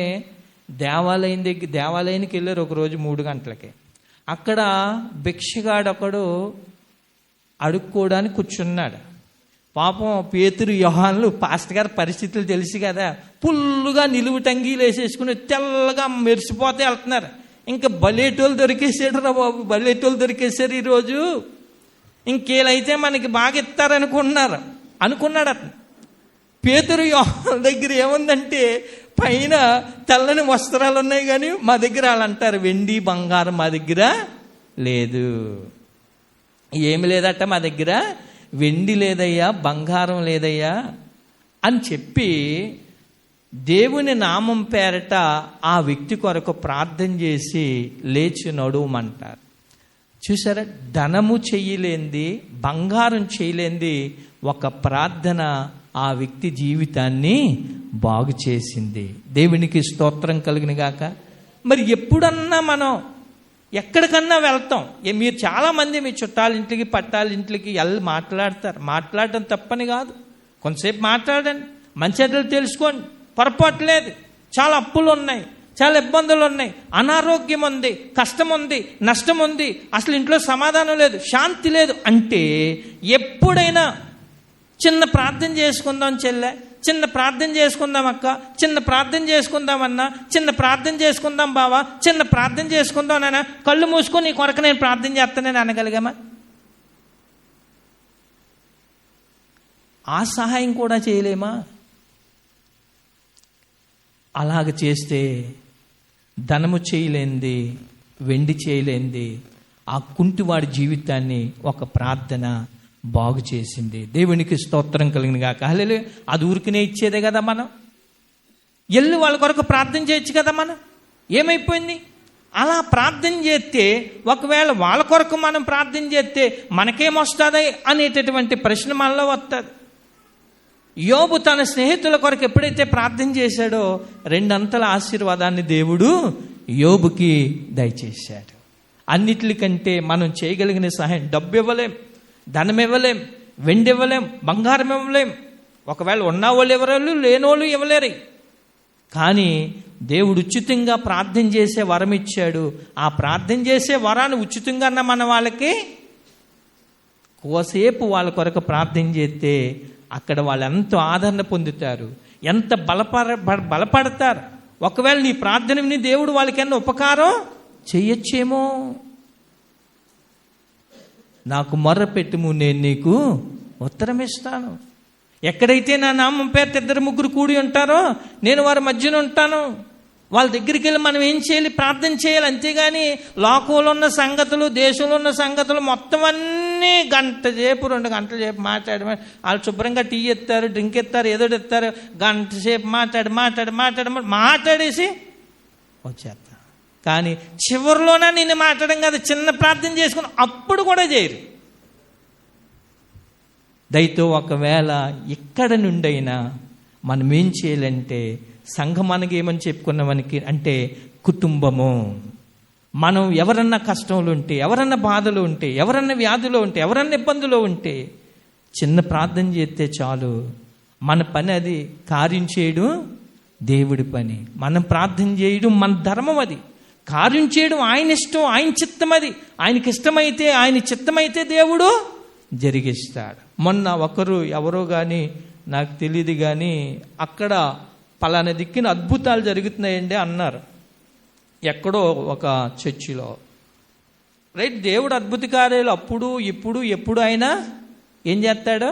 దేవాలయానికి వెళ్ళారు ఒకరోజు 3 గంటలకి. అక్కడ భిక్షగాడొకడు అడుక్కోవడానికి కూర్చున్నాడు. పాపం పేతురు, యోహానులు పాస్టర్ గారి పరిస్థితులు తెలుసు కదా, పుల్లుగా నిలువు టంగీలు వేసేసుకుని తెల్లగా మెరిసిపోతే వెళ్తున్నారు. ఇంకా బలేటోళ్ళు దొరికేసాడు రా బాబు, బలేటోళ్ళు దొరికేశారు ఈరోజు, ఇంకేలైతే మనకి బాగా అనుకున్నాడు అతను. పేతురు యోహాను దగ్గర ఏముందంటే పైన తెల్లని వస్త్రాలు ఉన్నాయి, కానీ మా దగ్గర వాళ్ళు అంటారు వెండి బంగారం మా దగ్గర లేదు. ఏమి లేదట, మా దగ్గర వెండి లేదయ్యా, బంగారం లేదయ్యా అని చెప్పి దేవుని నామం పేరట ఆ వ్యక్తి కొరకు ప్రార్థన చేసి లేచి నడువమంటారు. చూసారా, ధనము చెయ్యలేంది, బంగారం చేయలేంది ఒక ప్రార్థన ఆ వ్యక్తి జీవితాన్ని బాగు చేసింది. దేవునికి స్తోత్రం కలుగును గాక. మరి ఎప్పుడన్నా మనం ఎక్కడికన్నా వెళ్తాం, మీరు చాలామంది మీ చుట్టాలింటికి పట్టాలింటికి వెళ్ళి మాట్లాడటం తప్పని కాదు, కొంతసేపు మాట్లాడండి, మంచి అడ్డలు తెలుసుకోండి, పొరపాటు లేదు. చాలా అప్పులు ఉన్నాయి, చాలా ఇబ్బందులు ఉన్నాయి, అనారోగ్యం ఉంది, కష్టం ఉంది, నష్టం ఉంది, అసలు ఇంట్లో సమాధానం లేదు, శాంతి లేదు అంటే ఎప్పుడైనా చిన్న ప్రార్థన చేసుకుందాం చెల్లె, చిన్న ప్రార్థన చేసుకుందాం అక్క, చిన్న ప్రార్థన చేసుకుందాం అన్న, చిన్న ప్రార్థన చేసుకుందాం బావా, చిన్న ప్రార్థన చేసుకుందాం నాన్న, కళ్ళు మూసుకొని నీ కొరకు నేను ప్రార్థన చేస్తానని అనగలిగామా? ఆ సహాయం కూడా చేయలేమా? అలాగ చేస్తే ధనము చేయలేంది, వెండి చేయలేంది ఆ కుంటివాడి జీవితాన్ని ఒక ప్రార్థన బాగు చేసింది. దేవునికి స్తోత్రం కలిగిన గాక. హల్లెలూయా. అది ఊరికనే ఇచ్చేదే కదా, మనం ఎల్లు వాళ్ళ కొరకు ప్రార్థన చేయొచ్చు కదా. మనం ఏమైపోయింది? అలా ప్రార్థన చేస్తే ఒకవేళ వాళ్ళ కొరకు మనం ప్రార్థన చేస్తే మనకేమొస్తుంది అనేటటువంటి ప్రశ్న మనలో వస్తుంది. యోబు తన స్నేహితుల కొరకు ఎప్పుడైతే ప్రార్థన చేశాడో 2 అంతల ఆశీర్వాదాన్ని దేవుడు యోబుకి దయచేశాడు. అన్నిటికంటే మనం చేయగలిగిన సహాయం డబ్బు ఇవ్వలేం, ధనం ఇవ్వలేం, వెండి ఇవ్వలేం, బంగారం ఇవ్వలేం. ఒకవేళ ఉన్నవాళ్ళు ఎవరు, లేనోళ్ళు ఇవ్వలేరు. కానీ దేవుడు ఉచితంగా ప్రార్థన చేసే వరం ఇచ్చాడు. ఆ ప్రార్థన చేసే వరాన్ని ఉచితంగా మన వాళ్ళకి కోసేపు వాళ్ళ కొరకు ప్రార్థన చేస్తే అక్కడ వాళ్ళు ఎంతో ఆదరణ పొందుతారు, ఎంత బలపడతారు. ఒకవేళ నీ ప్రార్థన విని దేవుడు వాళ్ళకి ఎన్న ఉపకారం చెయ్యొచ్చేమో. నాకు మొర్ర పెట్టుము, నేను నీకు ఉత్తరం ఇస్తాను. ఎక్కడైతే నా నామం పేరుతో 2-3 కూడి ఉంటారో నేను వారి మధ్యన ఉంటాను. వాళ్ళ దగ్గరికి వెళ్ళి మనం ఏం చేయాలి? ప్రార్థన చేయాలి. అంతేగాని లోకంలో ఉన్న సంగతులు, దేశంలో ఉన్న సంగతులు మొత్తం అన్నీ 1 గంట సేపు 2 గంటల సేపు మాట్లాడి వాళ్ళు శుభ్రంగా టీ ఎత్తారు, డ్రింక్ ఎత్తారు, ఏదో ఎత్తారు. 1 గంట సేపు మాట్లాడేసి వచ్చేస్తా. కానీ చివరిలోనే నేను మాట్లాడడం కాదు, చిన్న ప్రార్థన చేసుకుని అప్పుడు కూడా చేయరు. దయతో ఒకవేళ ఎక్కడ నుండైనా మనం ఏం చేయాలంటే, సంఘం మనకి ఏమని చెప్పుకున్నామనికి అంటే కుటుంబము. మనం ఎవరన్నా కష్టంలో ఉంటే, ఎవరన్నా బాధలు ఉంటే, ఎవరన్నా వ్యాధిలో ఉంటే, ఎవరన్నా ఇబ్బందులో ఉంటే చిన్న ప్రార్థన చేస్తే చాలు. మన పని అది. కార్యం చేయడం దేవుడి పని, మనం ప్రార్థన చేయడం మన ధర్మం. అది కార్యం చేయడం ఆయన ఇష్టం, ఆయన చిత్తం. అది ఆయనకి ఇష్టమైతే, ఆయన చిత్తమైతే దేవుడు జరిగిస్తాడు. మొన్న ఒకరు ఎవరో కానీ నాకు తెలియదు కానీ అక్కడ పలానా దిక్కున అద్భుతాలు జరుగుతున్నాయండి అన్నారు, ఎక్కడో ఒక చర్చిలో. రైట్, దేవుడు అద్భుత కార్యాలు అప్పుడు ఇప్పుడు ఎప్పుడు అయినా ఏం చేస్తాడో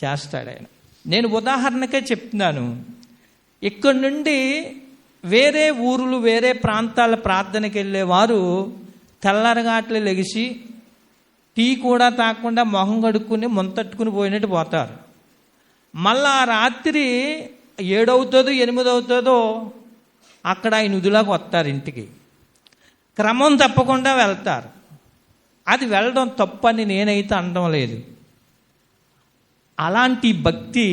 చేస్తాడు ఆయన. నేను ఉదాహరణకే చెప్తున్నాను. ఇక్కడి నుండి వేరే ఊరులు, వేరే ప్రాంతాల ప్రార్థనకి వెళ్ళేవారు తెల్లరగాట్లు లెగిసి టీ కూడా తాకుండా మొహం కడుక్కుని ముంతట్టుకుని పోయినట్టు పోతారు. మళ్ళా రాత్రి 7 అవుతుందో 8 అవుతుందో అక్కడ ఆయన ఉదులాగా వస్తారు ఇంటికి. క్రమం తప్పకుండా వెళ్తారు. అది వెళ్ళడం తప్పని నేనైతే అనడం లేదు. అలాంటి భక్తి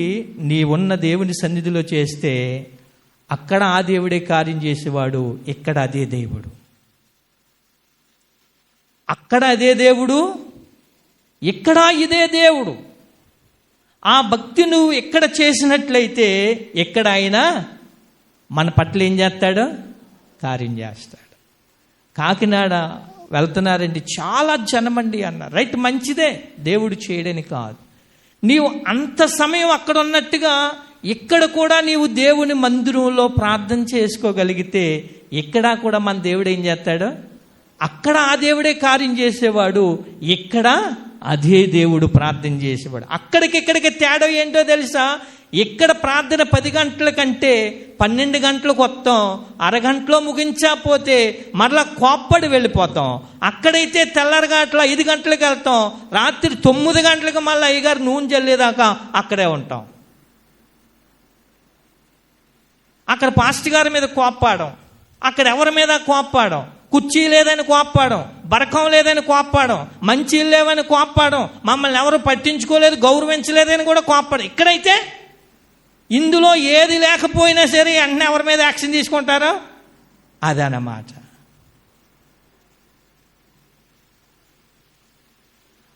నీ ఉన్న దేవుని సన్నిధిలో చేస్తే అక్కడ ఆ దేవుడే కార్యం చేసేవాడు, ఇక్కడ అదే దేవుడు. అక్కడ అదే దేవుడు, ఇక్కడ ఇదే దేవుడు. ఆ భక్తి నువ్వు ఎక్కడ చేసినట్లయితే ఎక్కడ ఆయన మన పట్ల ఏం చేస్తాడో కార్యం చేస్తాడు. కాకినాడ వెళ్తున్నారండి, చాలా జనమండి అన్నారు. రైట్, మంచిదే, దేవుడు చేయడని కాదు. నీవు అంత సమయం అక్కడ ఉన్నట్టుగా ఇక్కడ కూడా నీవు దేవుని మందిరంలో ప్రార్థన చేసుకోగలిగితే ఇక్కడ కూడా మన దేవుడు ఏం చేస్తాడో, అక్కడ ఆ దేవుడే కార్యం చేసేవాడు, ఇక్కడ అదే దేవుడు ప్రార్థన చేసేవాడు. అక్కడికిక్కడికి తేడా ఏంటో తెలుసా? ఇక్కడ ప్రార్థన 10 గంటల కంటే 12 గంటలకు వస్తాం, అరగంటలో ముగించకపోతే మరలా కోప్పడి వెళ్ళిపోతాం. అక్కడైతే తెల్లరగాట్ల 5 గంటలకు వెళ్తాం, రాత్రి 9 గంటలకు మళ్ళీ అయ్యగారు నూనె చల్లేదాకా అక్కడే ఉంటాం. అక్కడ పాస్టర్ గారి మీద కోప్పాడం, అక్కడ ఎవరి మీద కోప్పాడం, కుర్చీ లేదని కోప్పాడం, బరకం లేదని కోప్పాడం, మంచీలు లేవని కోప్పాడం, మమ్మల్ని ఎవరు పట్టించుకోలేదు, గౌరవించలేదని కూడా కోప్పాడం. ఇక్కడైతే ఇందులో ఏది లేకపోయినా సరే వెంటనే ఎవరి మీద యాక్షన్ తీసుకుంటారో అదన్నమాట.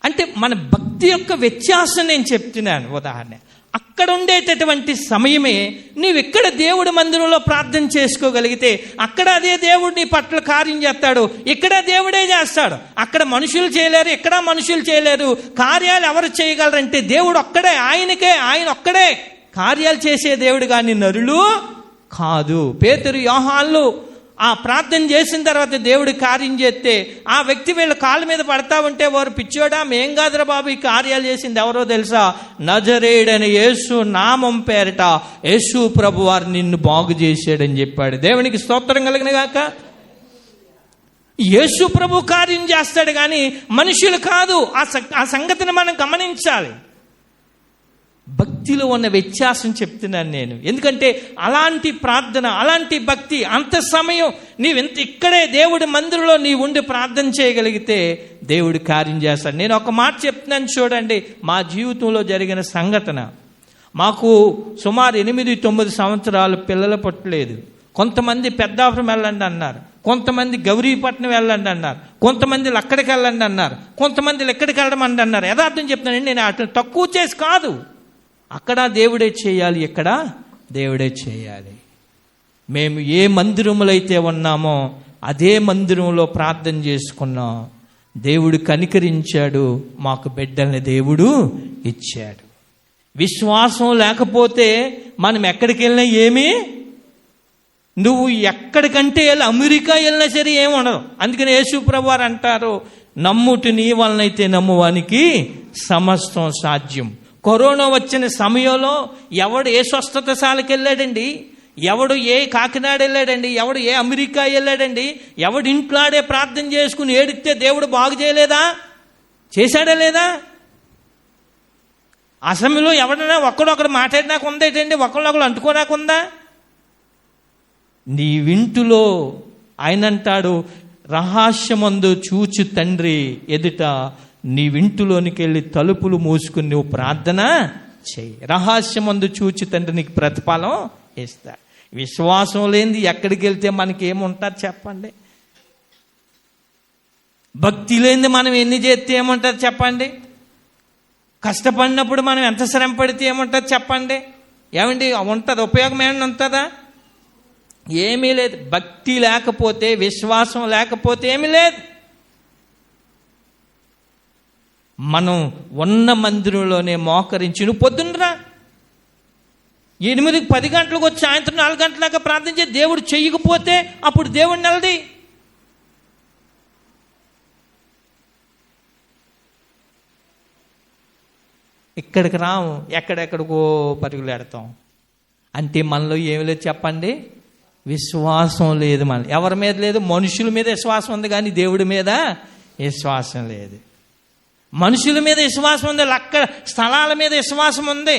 అంటే మన భక్తి యొక్క వ్యత్యాసం నేను చెప్తున్నాను. ఉదాహరణ, అక్కడ ఉండేటటువంటి సమయమే నీవు ఇక్కడ దేవుడి మందిరంలో ప్రార్థన చేసుకోగలిగితే అక్కడ అదే దేవుడు నీ పట్ల కార్యం చేస్తాడు. ఇక్కడ దేవుడే చేస్తాడు. అక్కడ మనుషులు చేయలేరు, ఇక్కడ మనుషులు చేయలేరు. కార్యాలు ఎవరు చేయగలరంటే దేవుడు ఒక్కడే, ఆయన ఒక్కడే కార్యాలు చేసే దేవుడు, కానీ నరులు కాదు. పేతురు, యోహాన్లు ఆ ప్రార్థన చేసిన తర్వాత దేవుడి కార్యం చేస్తే ఆ వ్యక్తి వీళ్ళ కాళ్ళ మీద పడతా ఉంటే వారు పిచ్చోడా, మేం కాదురా బాబు, ఈ కార్యాలు చేసింది ఎవరో తెలుసా? నజరేయుడైన యేసు నామం పేరట యేసు ప్రభు వారు నిన్ను బాగు చేశాడని చెప్పాడు. దేవునికి స్తోత్రం కలిగిన గాక. యేసు ప్రభు కార్యం చేస్తాడు కానీ మనుషులు కాదు. ఆ సంగతిని మనం గమనించాలి. భక్తిలో ఉన్న వ్యత్యాసం చెప్తున్నాను నేను. ఎందుకంటే అలాంటి ప్రార్థన, అలాంటి భక్తి, అంత సమయం నీవెంత ఇక్కడే దేవుడి మందిరంలో నీవు ఉండి ప్రార్థన చేయగలిగితే దేవుడు కార్యం చేస్తాడు. నేను ఒక మాట చెప్తున్నాను చూడండి, మా జీవితంలో జరిగిన సంఘటన. మాకు సుమారు 8-9 సంవత్సరాలు పిల్లలు పుట్టలేదు. కొంతమంది పెద్దాపురం వెళ్ళండి అన్నారు, కొంతమంది గౌరీపట్నం వెళ్ళండి అన్నారు, కొంతమంది అక్కడికి వెళ్ళండి అన్నారు, కొంతమంది ఎక్కడికి వెళ్ళమండి అన్నారు. యథార్థం చెప్తానండి, నేను అట్లా తక్కువ చేసి కాదు. అక్కడ దేవుడే చేయాలి, ఇక్కడ దేవుడే చేయాలి. మేము ఏ మందిరములో అయితే ఉన్నామో అదే మందిరంలో ప్రార్థన చేసుకున్నాం. దేవుడు కనికరించాడు, మాకు బిడ్డల్ని దేవుడు ఇచ్చాడు. విశ్వాసం లేకపోతే మనం ఎక్కడికి వెళ్ళినా ఏమీ, నువ్వు ఎక్కడికంటే వెళ్ళి అమెరికా వెళ్ళినా సరే ఏమి ఉండదు. అందుకని యేసు ప్రభువు వారు అంటారు, నమ్ముటి నీ వలనైతే నమ్మువానికి సమస్తం సాధ్యం. కరోనా వచ్చిన సమయంలో ఎవడు ఏ స్వస్థతశాలకు వెళ్ళాడండి, ఎవడు ఏ కాకినాడ వెళ్ళాడండి, ఎవడు ఏ అమెరికా వెళ్ళాడండి, ఎవడు ఇంట్లాడే ప్రార్థన చేసుకుని ఏడిస్తే దేవుడు బాగు చేయలేదా? చేశాడా లేదా? ఆ సమయంలో ఎవడైనా ఒక్కడొక్కడు మాట్లాడినాక ఉందేటండి, ఒకళ్ళొకళ్ళు అంటుకోనాక ఉందా? నీ వింటులో ఆయన అంటాడు, రహస్యమందు చూచు తండ్రి ఎదుట నీ వింటులోనికి వెళ్ళి తలుపులు మూసుకుని నువ్వు ప్రార్థన చెయ్యి. రహస్యమందు చూచు తండ్రి నీకు ప్రతిఫలం ఇస్తాడు. విశ్వాసం లేనిది ఎక్కడికి వెళ్తే మనకి ఏముంటుంది చెప్పండి? భక్తి లేనిది మనం ఎన్ని చేస్తే ఏముంటుంది చెప్పండి? కష్టపడినప్పుడు మనం ఎంత శ్రమ పడితే ఏముంటుంది చెప్పండి? ఏమండి ఉంటుంది? ఉపయోగం ఏమైనా ఉంటుందా? ఏమీ లేదు. భక్తి లేకపోతే, విశ్వాసం లేకపోతే ఏమీ లేదు. మనం ఉన్న మందిరంలోనే మోకరించి, నువ్వు పొద్దున్నరా 8-10 గంటలకు వచ్చి సాయంత్రం 4 గంటల దాకా ప్రార్థించే, దేవుడు చెయ్యకపోతే అప్పుడు దేవుడు నెలది. ఇక్కడికి రాము, ఎక్కడెక్కడికో పరుగులెడతాం. అంటే మనలో ఏమి లేదు చెప్పండి? విశ్వాసం లేదు. మన ఎవరి మీద లేదు? మనుషుల మీద విశ్వాసం ఉంది కానీ దేవుడి మీద విశ్వాసం లేదు. మనుషుల మీద విశ్వాసం ఉంది, అక్కడ స్థలాల మీద విశ్వాసం ఉంది,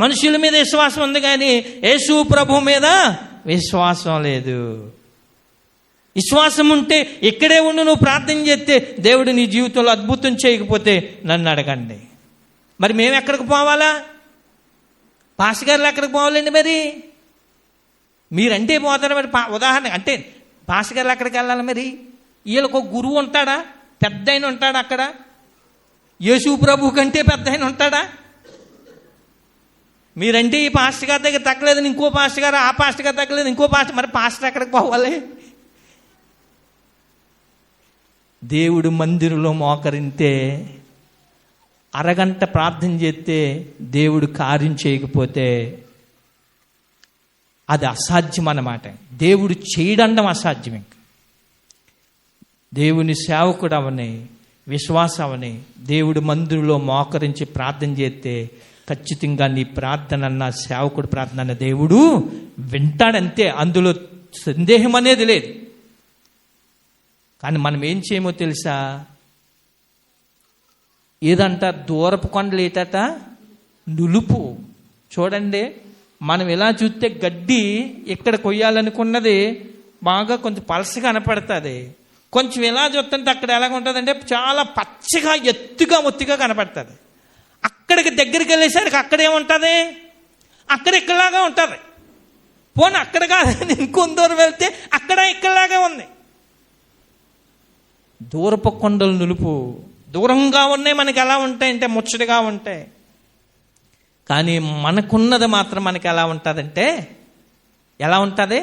మనుషుల మీద విశ్వాసం ఉంది కానీ యేసు ప్రభు మీద విశ్వాసం లేదు. విశ్వాసం ఉంటే ఇక్కడే ఉండి నువ్వు ప్రార్థన చేస్తే దేవుడు నీ జీవితంలో అద్భుతం చేయకపోతే నన్ను అడగండి. మరి మేము ఎక్కడికి పోవాలా? పాస్టర్ గారు ఎక్కడికి పోవాలండి? మరి మీరంటే పోతారా? మరి ఉదాహరణ అంటే పాస్టర్ గారు ఎక్కడికి వెళ్ళాలి? మరి వీళ్ళకు ఒక గురువు ఉంటాడా? పెద్ద ఆయన ఉంటాడా? అక్కడ యేసు ప్రభు కంటే పెద్ద ఆయన ఉంటాడా? మీరంటే ఈ పాస్టర్ గారి దగ్గర తగ్గలేదు, ఇంకో పాస్టర్ గారు, ఆ పాస్టర్ గారు తగ్గలేదు, ఇంకో పాస్టర్. మరి పాస్టర్ ఎక్కడికి పోవాలి? దేవుడు మందిరంలో మోకరింతే, అరగంట ప్రార్థన చేస్తే దేవుడు కార్యం చేయకపోతే అది అసాధ్యం అన్నమాట. దేవుడు చేయడం అసాధ్యం. ఇంక దేవుని సేవకుడు అవని, విశ్వాసం అవని, దేవుడు మందిరంలో మోకరించి ప్రార్థన చేస్తే ఖచ్చితంగా నీ ప్రార్థన అన్న, సేవకుడు ప్రార్థన అన్న దేవుడు వింటాడంతే, అందులో సందేహం అనేది లేదు. కానీ మనం ఏం చేయమో తెలుసా? ఏదంట దూరపు కొండలు ఏటట నులుపు. చూడండి, మనం ఇలా చూస్తే గడ్డి ఇక్కడ కొయ్యాలనుకున్నది బాగా కొంచెం పలసగా కనపడుతుంది. కొంచెం ఇలా చూస్తుంటే అక్కడ ఎలాగ ఉంటుందంటే చాలా పచ్చగా ఎత్తుగా ఒత్తిగా కనపడుతుంది. అక్కడికి దగ్గరికి వెళ్ళేసరికి అక్కడేముంటుంది? అక్కడ ఇక్కడలాగా ఉంటుంది. పోనీ అక్కడ కాదు, ఇంకొంత దూరం వెళ్తే అక్కడ ఇక్కడలాగా ఉంది. దూరపు కొండలు నులుపు. దూరంగా ఉన్నాయి, మనకి ఎలా ఉంటాయంటే ముచ్చటగా ఉంటాయి. కానీ మనకున్నది మాత్రం మనకి ఎలా ఉంటుందంటే, ఎలా ఉంటుంది?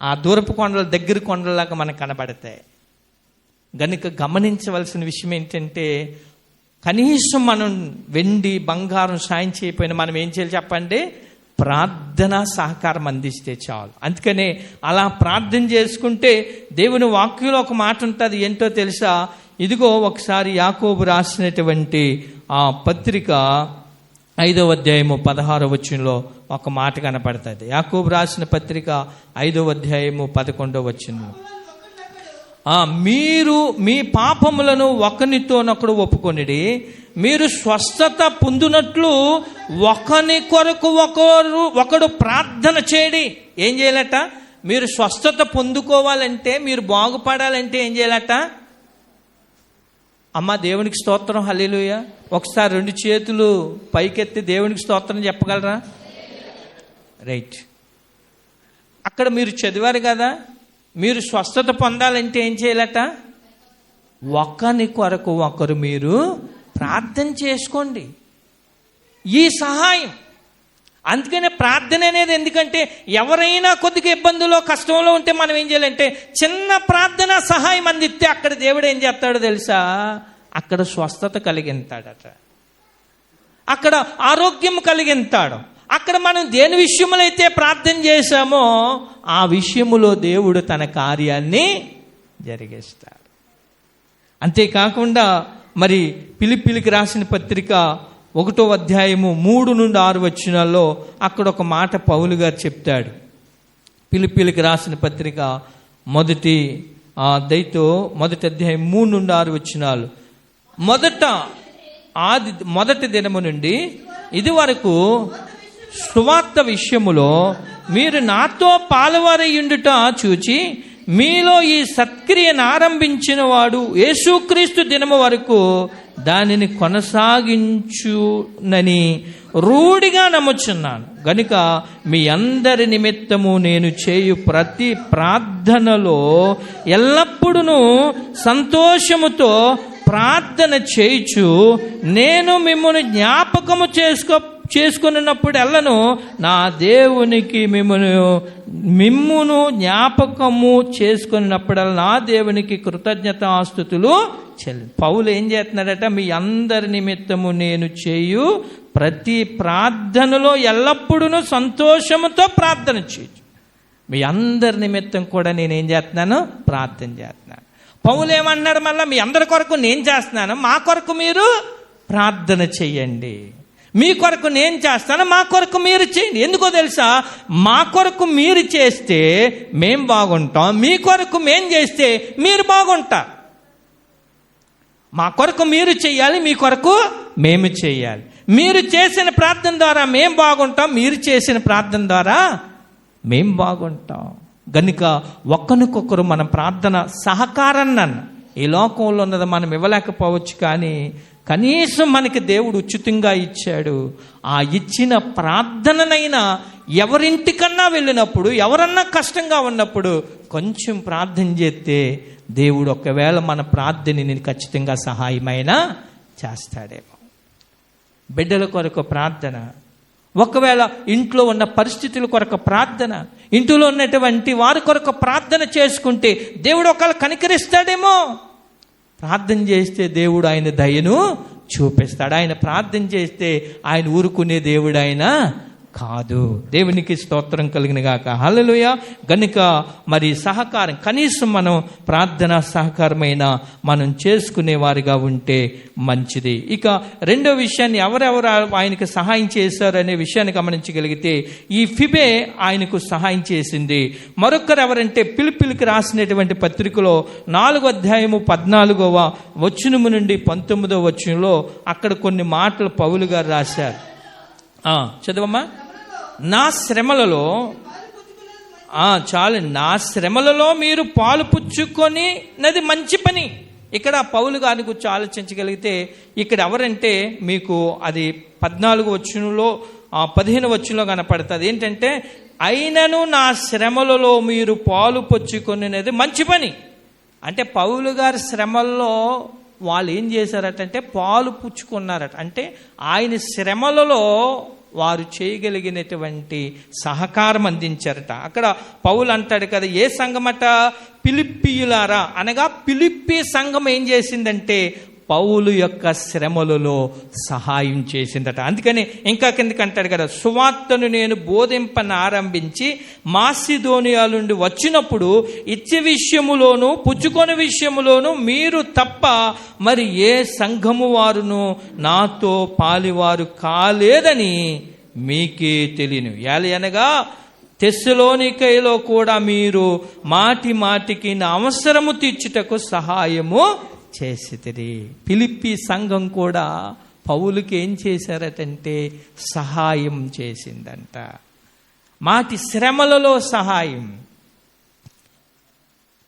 ఆ దూరపు కొండలు దగ్గర కొండలాగా మనకు కనబడతాయి. గనుక గమనించవలసిన విషయం ఏంటంటే, కనీసం మనం వెండి బంగారం సాయం చేయకపోయినా మనం ఏం చేయాలి చెప్పండి? ప్రార్థన సహకారం అందిస్తే చాలు. అందుకనే అలా ప్రార్థన చేసుకుంటే దేవుని వాక్యంలో ఒక మాట ఉంటుంది, ఏంటో తెలుసా? ఇదిగో ఒకసారి యాకోబు రాసినటువంటి ఆ పత్రిక 5వ అధ్యాయము 16వ వచనంలో ఒక మాట కనపడుతుంది. యాకోబు రాసిన పత్రిక 5వ అధ్యాయము 11వ వచనంలో, మీరు మీ పాపములను ఒకనితోనొకడు ఒప్పుకొనిడి, మీరు స్వస్థత పొందునట్లు ఒకని కొరకు ఒకడు ప్రార్థన చేయడి. ఏం చేయాలట? మీరు స్వస్థత పొందుకోవాలంటే, మీరు బాగుపడాలంటే ఏం చేయాలట? అమ్మ దేవునికి స్తోత్రం హల్లెలూయా. ఒకసారి 2 చేతులు పైకెత్తి దేవునికి స్తోత్రం చెప్పగలరా? రైట్. అక్కడ మీరు చదివారు కదా, మీరు స్వస్థత పొందాలంటే ఏం చేయాలట? ఒకరి కొరకు ఒకరు మీరు ప్రార్థన చేసుకోండి. ఈ సహాయం అందుకనే ప్రార్థన అనేది. ఎందుకంటే ఎవరైనా కొద్దిగా ఇబ్బందులో కష్టంలో ఉంటే మనం ఏం చేయాలంటే చిన్న ప్రార్థన సహాయం అందిస్తే అక్కడ దేవుడు ఏం చేస్తాడో తెలుసా? అక్కడ స్వస్థత కలిగిస్తాడట, అక్కడ ఆరోగ్యం కలిగిస్తాడు. అక్కడ మనం దేని విషయములో అయితే ప్రార్థన చేశామో ఆ విషయములో దేవుడు తన కార్యాన్ని జరిగిస్తాడు. అంతేకాకుండా మరి ఫిలిప్పీలకు రాసిన పత్రిక 1వ అధ్యాయము 3-6 వచనాల్లో అక్కడ ఒక మాట పౌలు గారు చెప్తాడు. ఫిలిప్పీలకు రాసిన పత్రిక మొదటి అధ్యాయం 3-6 వచనాలు. మొదటి దినము నుండి ఇది వరకు సువార్త విషయములో మీరు నాతో పాలువారయ్యుండుట చూచి మీలో ఈ సత్క్రియను ఆరంభించిన వాడు యేసుక్రీస్తు దినము వరకు దానిని కొనసాగించునని రూఢిగా నమ్ముచున్నాను. గనుక మీ అందరి నిమిత్తము నేను చేయు ప్రతి ప్రార్థనలో ఎల్లప్పుడూ సంతోషముతో ప్రార్థన చేయుచు నేను మిమ్మల్ని జ్ఞాపకము చేసుకున్నప్పుడు ఎల్లను నా దేవునికి మిమ్మును జ్ఞాపకము చేసుకున్నప్పుడల్లా నా దేవునికి కృతజ్ఞతాస్తుతులు చెల్లి. పౌలు ఏం చేస్తున్నాడట? మీ అందరి నిమిత్తము నేను చేయు ప్రతి ప్రార్థనలో ఎల్లప్పుడూ సంతోషముతో ప్రార్థన చేయొచ్చు. మీ అందరి నిమిత్తం కూడా నేనేం చేస్తున్నాను? ప్రార్థన చేస్తున్నాను. పౌలు ఏమన్నాడు? మళ్ళీ మీ అందరి కొరకు నేను చేస్తున్నాను, మా కొరకు మీరు ప్రార్థన చెయ్యండి. మీ కొరకు నేను చేస్తాను, మా కొరకు మీరు చేయండి. ఎందుకో తెలుసా? మా కొరకు మీరు చేస్తే మేం బాగుంటాం, మీ కొరకు మేం చేస్తే మీరు బాగుంటారు. మా కొరకు మీరు చెయ్యాలి, మీ కొరకు మేము చెయ్యాలి. మీరు చేసిన ప్రార్థన ద్వారా మేం బాగుంటాం, మీరు చేసిన ప్రార్థన ద్వారా మేం బాగుంటాం. గనుక ఒకరికొకరు మన ప్రార్థన సహకారాన్ని ఈ లోకంలో ఉన్నది మనం ఇవ్వలేకపోవచ్చు, కానీ కనీసం మనకి దేవుడు ఉచితంగా ఇచ్చాడు. ఆ ఇచ్చిన ప్రార్థననైనా ఎవరింటికన్నా వెళ్ళినప్పుడు, ఎవరన్నా కష్టంగా ఉన్నప్పుడు కొంచెం ప్రార్థన చేస్తే దేవుడు ఒకవేళ మన ప్రార్థనని ఖచ్చితంగా సహాయమైనా చేస్తాడేమో. బిడ్డల కొరకు ప్రార్థన, ఒకవేళ ఇంట్లో ఉన్న పరిస్థితుల కొరకు ప్రార్థన, ఇంట్లో ఉన్నటువంటి వారి కొరకు ప్రార్థన చేసుకుంటే దేవుడు ఒకవేళ కనికరిస్తాడేమో. ప్రార్థన చేస్తే దేవుడు ఆయన దయను చూపిస్తాడు. ఆయన ప్రార్థన చేస్తే ఆయన ఊరుకునే దేవుడు ఆయన కాదు. దేవునికి స్తోత్రం కలిగిన గాక. హల్లెలూయా. గనుక మరి సహకారం, కనీసం మనం ప్రార్థన సహకారమైన మనం చేసుకునే వారిగా ఉంటే మంచిది. ఇక రెండో విషయాన్ని, ఎవరెవరు ఆయనకు సహాయం చేశారు అనే విషయాన్ని గమనించగలిగితే ఈ ఫిబే ఆయనకు సహాయం చేసింది. మరొకరు ఎవరంటే ఫిలిప్పీలకు రాసినటువంటి పత్రికలో 4వ అధ్యాయము 14వ వచనము నుండి 19వ వచనంలో అక్కడ కొన్ని మాటలు పౌలు గారు రాశారు. చదవమ్మా. నా శ్రమలలో నా శ్రమలలో మీరు పాలు పుచ్చుకొని నది మంచి పని. ఇక్కడ పౌలు గారిని గురించి ఆలోచించగలిగితే ఇక్కడ ఎవరంటే మీకు అది 14వ వచనంలో 15వ వచనంలో కనపడుతుంది. ఏంటంటే అయినను నా శ్రమలలో మీరు పాలు పుచ్చుకొనినది మంచి పని. అంటే పౌలు గారి శ్రమల్లో వాళ్ళు ఏం చేశారటంటే పాలు పుచ్చుకున్నారట. అంటే ఆయన శ్రమలలో వారు చేయగలిగినటువంటి సహకారం అందించారట. అక్కడ పౌలు అంటాడు కదా, ఏ సంఘమట? ఫిలిప్పీయులారా అనగా ఫిలిప్పీ సంఘం ఏం చేసిందంటే పౌలు యొక్క శ్రమలలో సహాయం చేసిందట. అందుకని ఇంకా కిందకి అంటాడు కదా, సువార్తను నేను బోధింపనారంభించి మాసిదోనియా నుండి వచ్చినప్పుడు ఇచ్చే విషయములోను పుచ్చుకొని విషయములోను మీరు తప్ప మరి ఏ సంఘము వారును నాతో పాలివారు కాలేదని మీకే తెలియను. అనగా తెస్సలోనికైలో కూడా మీరు మాటి మాటికి నా అవసరము తీర్చుటకు సహాయము చేసితిరి. ఫిలిప్పీ సంఘం కూడా పౌలుకి ఏం చేశారటంటే సహాయం చేసిందంట. మాటి శ్రమలలో సహాయం.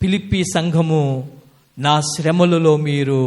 ఫిలిప్పీ సంఘము నా శ్రమలలో మీరు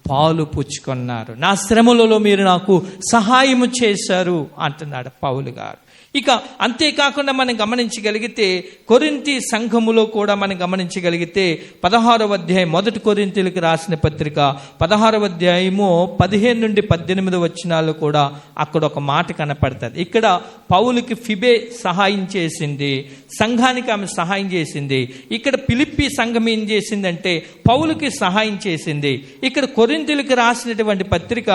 పాలు పుచ్చుకున్నారు, నా శ్రమలలో మీరు నాకు సహాయము చేశారు అంటున్నాడు పౌలు గారు. ఇక అంతేకాకుండా మనం గమనించగలిగితే కొరింథీ సంఘములో కూడా మనం గమనించగలిగితే 16వ అధ్యాయం, 1 కొరింథీయులకు రాసిన పత్రిక 16వ అధ్యాయము 15 నుండి 18 వచనాలు కూడా అక్కడ ఒక మాట కనపడుతుంది. ఇక్కడ పౌలుకి ఫిబే సహాయం చేసింది, సంఘానికి ఆమె సహాయం చేసింది. ఇక్కడ ఫిలిప్పీ సంఘం ఏం చేసిందంటే పౌలుకి సహాయం చేసింది. ఇక్కడ కొరింథీయులకు రాసినటువంటి పత్రిక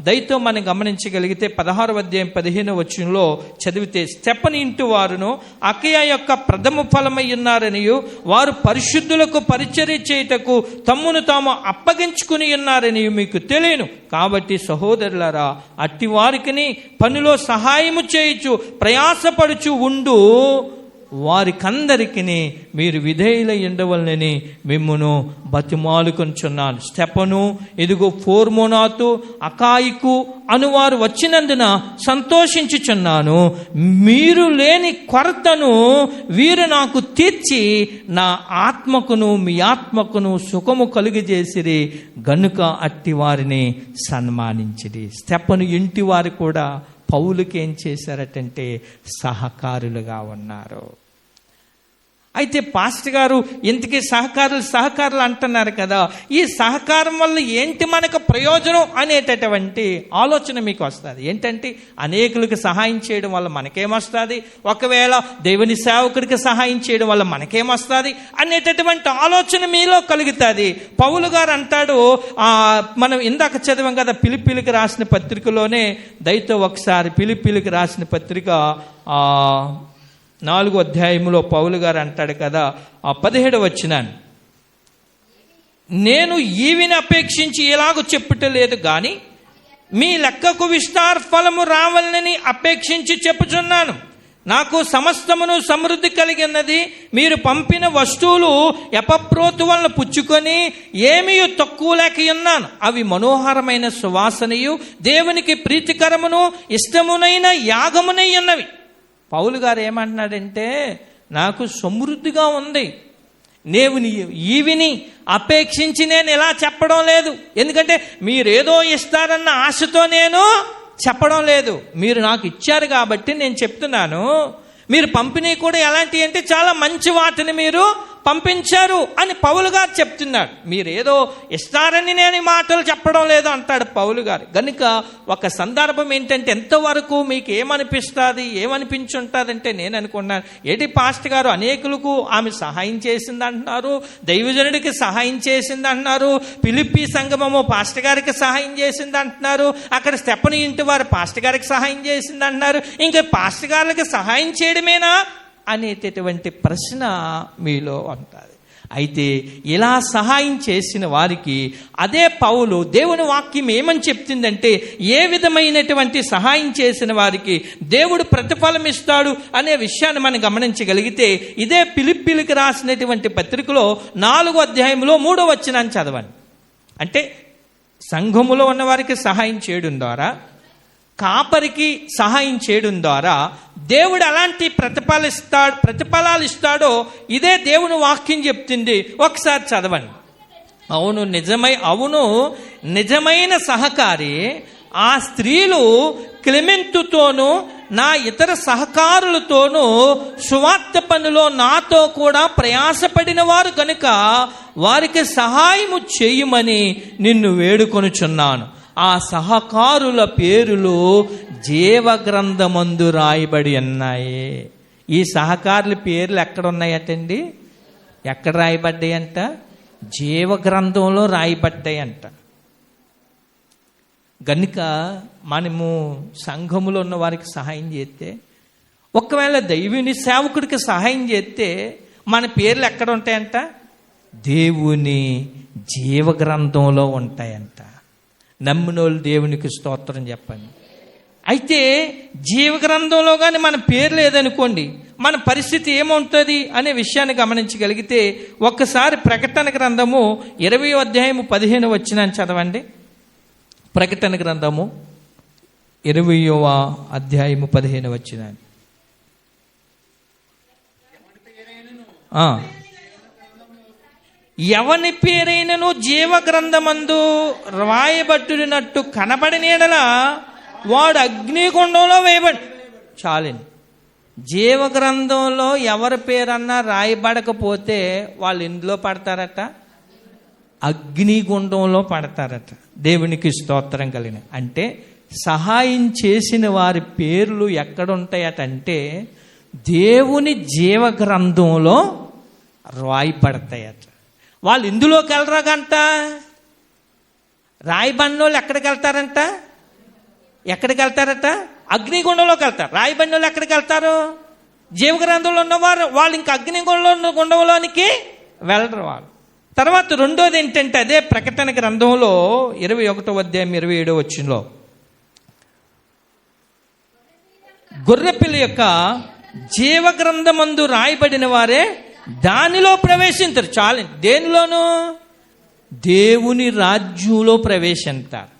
దయతో మనం గమనించగలిగితే 16వ అధ్యాయం 15వ వచనంలో చదివితే, స్టెఫను ఇంటి వారును అకయ యొక్క ప్రథమ ఫలమై ఉన్నారనియు వారు పరిశుద్ధులకు పరిచర్య చేయుటకు తమ్మును తాము అప్పగించుకుని ఉన్నారని మీకు తెలియను. కాబట్టి సహోదరులారా, అట్టి వారికి పనిలో సహాయము చేయుచు ప్రయాసపడుచు ఉండు వారికందరికి మీరు విధేయులై ఉండవలనని మిమ్మును బతిమాలుకొనుచున్నాను. స్టెఫను, ఇదిగో ఫోర్మోనాతు, అకాయికు అనువారు వచ్చినందున సంతోషించుచున్నాను. మీరు లేని కొరతను వీరు నాకు తీర్చి నా ఆత్మకును మీ ఆత్మకును సుఖము కలుగజేసిరి గనుక అట్టి వారిని సన్మానించిరి. స్టెఫను ఇంటి వారు కూడా పౌలుకి ఏం చేశారటంటే సహకారులుగా ఉన్నారు. అయితే పాస్టర్ గారు ఇంతకీ సహకారులు అంటున్నారు కదా, ఈ సహకారం వల్ల ఏంటి మనకు ప్రయోజనం అనేటటువంటి ఆలోచన మీకు వస్తుంది. ఏంటంటే అనేకులకు సహాయం చేయడం వల్ల మనకేమొస్తుంది, ఒకవేళ దేవుని సేవకుడికి సహాయం చేయడం వల్ల మనకేమొస్తుంది అనేటటువంటి ఆలోచన మీలో కలుగుతుంది. పౌలు గారు అంటాడు, మనం ఇందాక చదివాం కదా ఫిలిప్పీలకు రాసిన పత్రికలోనే, దయతో ఒకసారి ఫిలిప్పీలకు రాసిన పత్రిక 4వ అధ్యాయంలో పౌలు గారు అంటాడు కదా, 17వ వచనాన్ని, నేను ఈవిని అపేక్షించి ఎలాగో చెప్పుటలేదు గాని మీ లెక్కకు విస్తార ఫలము రావాలని అపేక్షించి చెప్పుచున్నాను. నాకు సమస్తమును సమృద్ధి కలిగినది. మీరు పంపిన వస్తువులు ఎపప్రోతు వలన పుచ్చుకొని ఏమీ తక్కువ లేక ఉన్నాను. అవి మనోహరమైన సువాసనయు దేవునికి ప్రీతికరమును ఇష్టమునైన యాగమునై ఉన్నవి. పౌలు గారు ఏమంటున్నాడంటే, నాకు సమృద్ధిగా ఉంది, ఈవిని అపేక్షించి నేను ఇలా చెప్పడం లేదు. ఎందుకంటే మీరేదో ఇస్తారన్న ఆశతో నేను చెప్పడం లేదు, మీరు నాకు ఇచ్చారు కాబట్టి నేను చెప్తున్నాను. మీరు పంపిణీ కూడా ఎలాంటి అంటే చాలా మంచి వాటిని మీరు పంపించారు అని పౌలు గారు చెప్తున్నాడు. మీరేదో ఇస్తారని నేను ఈ మాటలు చెప్పడం లేదు అంటాడు పౌలు గారు. కనుక ఒక సందర్భం ఏంటంటే, ఎంతవరకు మీకు ఏమనిపించుంటుందంటే, నేను అనుకున్నాను ఏంటి పాస్టర్ గారు అనేకులకు ఆమె సహాయం చేసింది అంటున్నారు, దైవజనుడికి సహాయం చేసింది అంటున్నారు, ఫిలిప్పీ సంఘము పాస్టర్ గారికి సహాయం చేసింది అంటున్నారు, అక్కడ స్టెఫను ఇంటి వారు పాస్టర్ గారికి సహాయం చేసింది అంటున్నారు, ఇంకా పాస్టర్ గారికి సహాయం చేయడమేనా అనేటటువంటి ప్రశ్న మీలో ఉంటుంది. అయితే ఇలా సహాయం చేసిన వారికి అదే పౌలు దేవుని వాక్యం ఏమని చెప్తుందంటే, ఏ విధమైనటువంటి సహాయం చేసిన వారికి దేవుడు ప్రతిఫలం ఇస్తాడు అనే విషయాన్ని మనం గమనించగలిగితే, ఇదే ఫిలిప్పీలకు రాసినటువంటి పత్రికలో 4వ అధ్యాయంలో 3వ వచనాన్ని చదవండి. అంటే సంఘములో ఉన్న వారికి సహాయం చేయడం ద్వారా, కాపరికి సహాయం చేయడం ద్వారా దేవుడు ఎలాంటి ప్రతిఫలాలు ఇస్తాడో ఇదే దేవుని వాక్యం చెప్తుంది. ఒకసారి చదవండి. అవును నిజమైన సహకారి ఆ స్త్రీలు క్లెమెంతుతోనూ నా ఇతర సహకారులతోనూ సువార్త పనిలో నాతో కూడా ప్రయాసపడిన వారు కనుక వారికి సహాయము చేయమని నిన్ను వేడుకొనుచున్నాను. ఆ సహకారుల పేరులు జీవగ్రంథమందు రాయబడి ఉన్నాయి. ఈ సహకారుల పేర్లు ఎక్కడ ఉన్నాయటండి? ఎక్కడ రాయబడ్డాయంట? జీవగ్రంథంలో రాయబడ్డాయంట. గనుక మనము సంఘములో ఉన్న వారికి సహాయం చేస్తే, ఒకవేళ దైవుని సేవకుడికి సహాయం చేస్తే మన పేర్లు ఎక్కడ ఉంటాయంట? దేవుని జీవగ్రంథంలో ఉంటాయంట. నమ్మినోళ్ళు దేవునికి స్తోత్రం చెప్పండి. అయితే జీవగ్రంథంలో కానీ మన పేరు లేదనుకోండి, మన పరిస్థితి ఏమవుతుంది అనే విషయాన్ని గమనించగలిగితే, ఒక్కసారి ప్రకటన గ్రంథము 20వ అధ్యాయము 15వ వచనాన్ని చదవండి. ప్రకటన గ్రంథము 20వ అధ్యాయము 15వ వచనాన్ని. ఎవని పేరైనను జీవ గ్రంథమందు రాయబట్టునట్టు కనబడిన యెడల వాడు అగ్నిగుండంలో వేయబడి. చాలండి. జీవ గ్రంథంలో ఎవరి పేరన్నా రాయబడకపోతే వాళ్ళు ఎందులో పడతారట? అగ్నిగుండంలో పడతారట. దేవునికి స్తోత్రం కలిగిన. అంటే సహాయం చేసిన వారి పేర్లు ఎక్కడుంటాయటంటే దేవుని జీవ గ్రంథంలో రాయబడతాయట. వాళ్ళు ఇందులోకి వెళ్ళరాగంట. రాయబడిన వాళ్ళు ఎక్కడికి వెళ్తారంట? ఎక్కడికి వెళ్తారట? అగ్నిగుండంలోకి వెళ్తారు. రాయబడిన వాళ్ళు ఎక్కడికి వెళ్తారు? జీవ గ్రంథంలో ఉన్నవారు వాళ్ళు ఇంకా గుండంలోనికి వెళ్ళరు వాళ్ళు. తర్వాత రెండోది ఏంటంటే అదే ప్రకటన గ్రంథంలో 21వ అధ్యాయం 27వ వచనంలో గొర్రెపిల్ల యొక్క జీవ గ్రంథమందు రాయబడిన వారే దానిలో ప్రవేశించరు. చాలు. దేనిలోనూ? దేవుని రాజ్యంలో ప్రవేశించారు.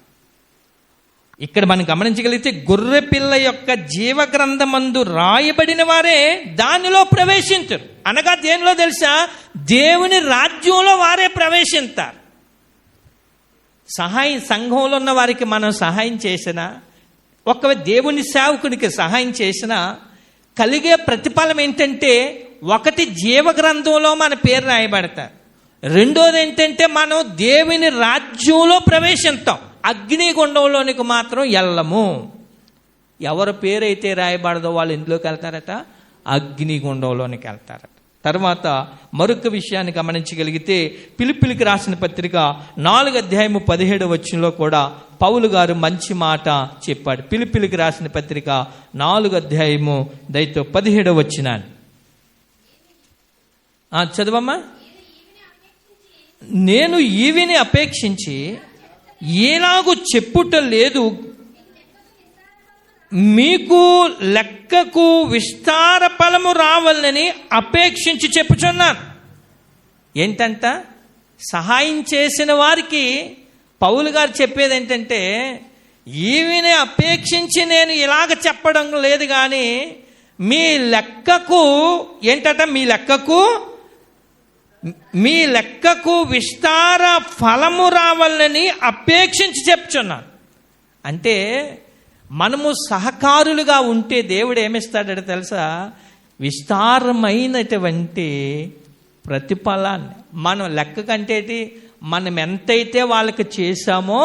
ఇక్కడ మనం గమనించగలిగితే గొర్రెపిల్ల యొక్క జీవ గ్రంథమందు రాయబడిన వారే దానిలో ప్రవేశించరు. అనగా దేనిలో తెలుసా? దేవుని రాజ్యంలో వారే ప్రవేశిస్తారు. సహాయం సంఘంలో ఉన్న వారికి మనం సహాయం చేసినా, ఒక దేవుని సేవకునికి సహాయం చేసినా కలిగే ప్రతిఫలం ఏంటంటే, ఒకటి జీవ గ్రంథంలో మన పేరు రాయబడతారు. రెండోది ఏంటంటే మనం దేవుని రాజ్యంలో ప్రవేశిస్తాం. అగ్నిగుండంలోనికి మాత్రం వెళ్ళము. ఎవరి పేరైతే రాయబడదో వాళ్ళు ఎందులోకి వెళ్తారట? అగ్నిగుండంలోనికి వెళ్తారట. తర్వాత మరొక విషయాన్ని గమనించగలిగితే ఫిలిప్పీయులకు రాసిన పత్రిక 4వ అధ్యాయము 17వ వచనంలో కూడా పౌలు గారు మంచి మాట చెప్పాడు. ఫిలిప్పీయులకు రాసిన పత్రిక 4వ అధ్యాయము దయతో 17వ వచనాన్ని చదవమ్మా. నేను ఈవిని అపేక్షించి ఏలాగూ చెప్పుట లేదు, మీకు లెక్కకు విస్తార ఫలము రావాలని అపేక్షించి చెప్పుచున్నాను. ఏంటంట? సహాయం చేసిన వారికి పౌలు గారు చెప్పేది ఏంటంటే, ఈవిని అపేక్షించి నేను ఇలాగ చెప్పడం లేదు, కానీ మీ లెక్కకు ఏంటట? మీ లెక్కకు విస్తార ఫలము రావాలని అపేక్షించి చెప్తున్నాను. అంటే మనము సహకారులుగా ఉంటే దేవుడు ఏమిస్తాడో తెలుసా? విస్తారమైనటువంటి ప్రతిఫలాన్ని. మనం లెక్క కంటేటి మనం ఎంతైతే వాళ్ళకి చేశామో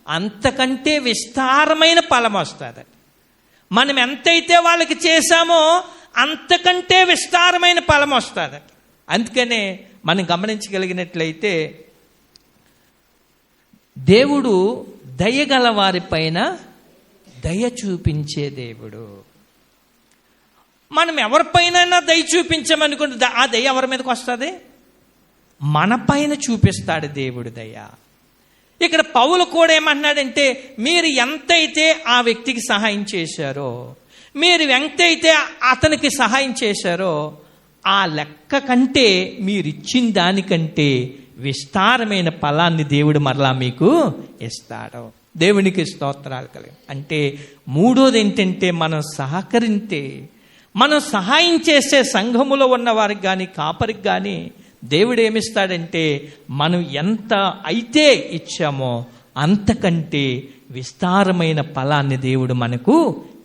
అంతకంటే విస్తారమైన ఫలం వస్తుంది. మనం ఎంతైతే వాళ్ళకి చేశామో అంతకంటే విస్తారమైన ఫలం వస్తుంది. అందుకనే మనం గమనించగలిగినట్లయితే దేవుడు దయగల వారిపైన దయ చూపించే దేవుడు. మనం ఎవరిపైన దయ చూపించామనుకుంటే ఆ దయ ఎవరి మీదకి వస్తుంది? మన పైన చూపిస్తాడు దేవుడు దయ. ఇక్కడ పౌలు కూడా ఏమంటున్నాడంటే, మీరు ఎంతైతే ఆ వ్యక్తికి సహాయం చేశారో, మీరు ఎంతైతే అతనికి సహాయం చేశారో ఆ లెక్క కంటే మీరిచ్చిన దానికంటే విస్తారమైన ఫలాన్ని దేవుడు మరలా మీకు ఇస్తాడు. దేవునికి స్తోత్రాలు కలిగి. అంటే మూడోది ఏంటంటే, మనం సహకరిస్తే, మనం సహాయం చేసే సంఘములో ఉన్న వారికి కానీ కాపరికి కానీ దేవుడు ఏమిస్తాడంటే, మనం ఎంత అయితే ఇచ్చామో అంతకంటే విస్తారమైన ఫలాన్ని దేవుడు మనకు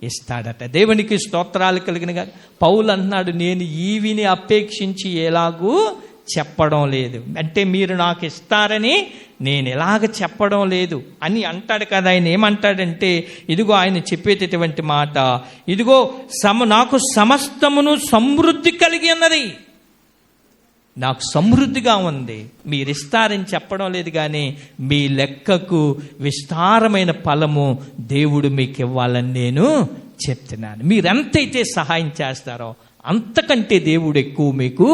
ఇస్తాడట. దేవునికి స్తోత్రాలు కలిగిన. పౌలు అన్నాడు, నేను ఈవిని అపేక్షించి ఎలాగూ చెప్పడం లేదు. అంటే మీరు నాకు ఇస్తారని నేను ఎలాగ చెప్పడం లేదు అని అంటాడు కదా. ఆయన ఏమంటాడంటే, ఇదిగో ఆయన చెప్పేటటువంటి మాట, ఇదిగో నాకు సమస్తమును సమృద్ధి కలిగి ఉన్నది, నాకు సమృద్ధిగా ఉంది. మీరు ఇస్తారని చెప్పడం లేదు, కానీ మీ లెక్కకు విస్తారమైన ఫలము దేవుడు మీకు ఇవ్వాలని నేను చెప్తున్నాను. మీరెంతైతే సహాయం చేస్తారో అంతకంటే దేవుడు ఎక్కువ మీకు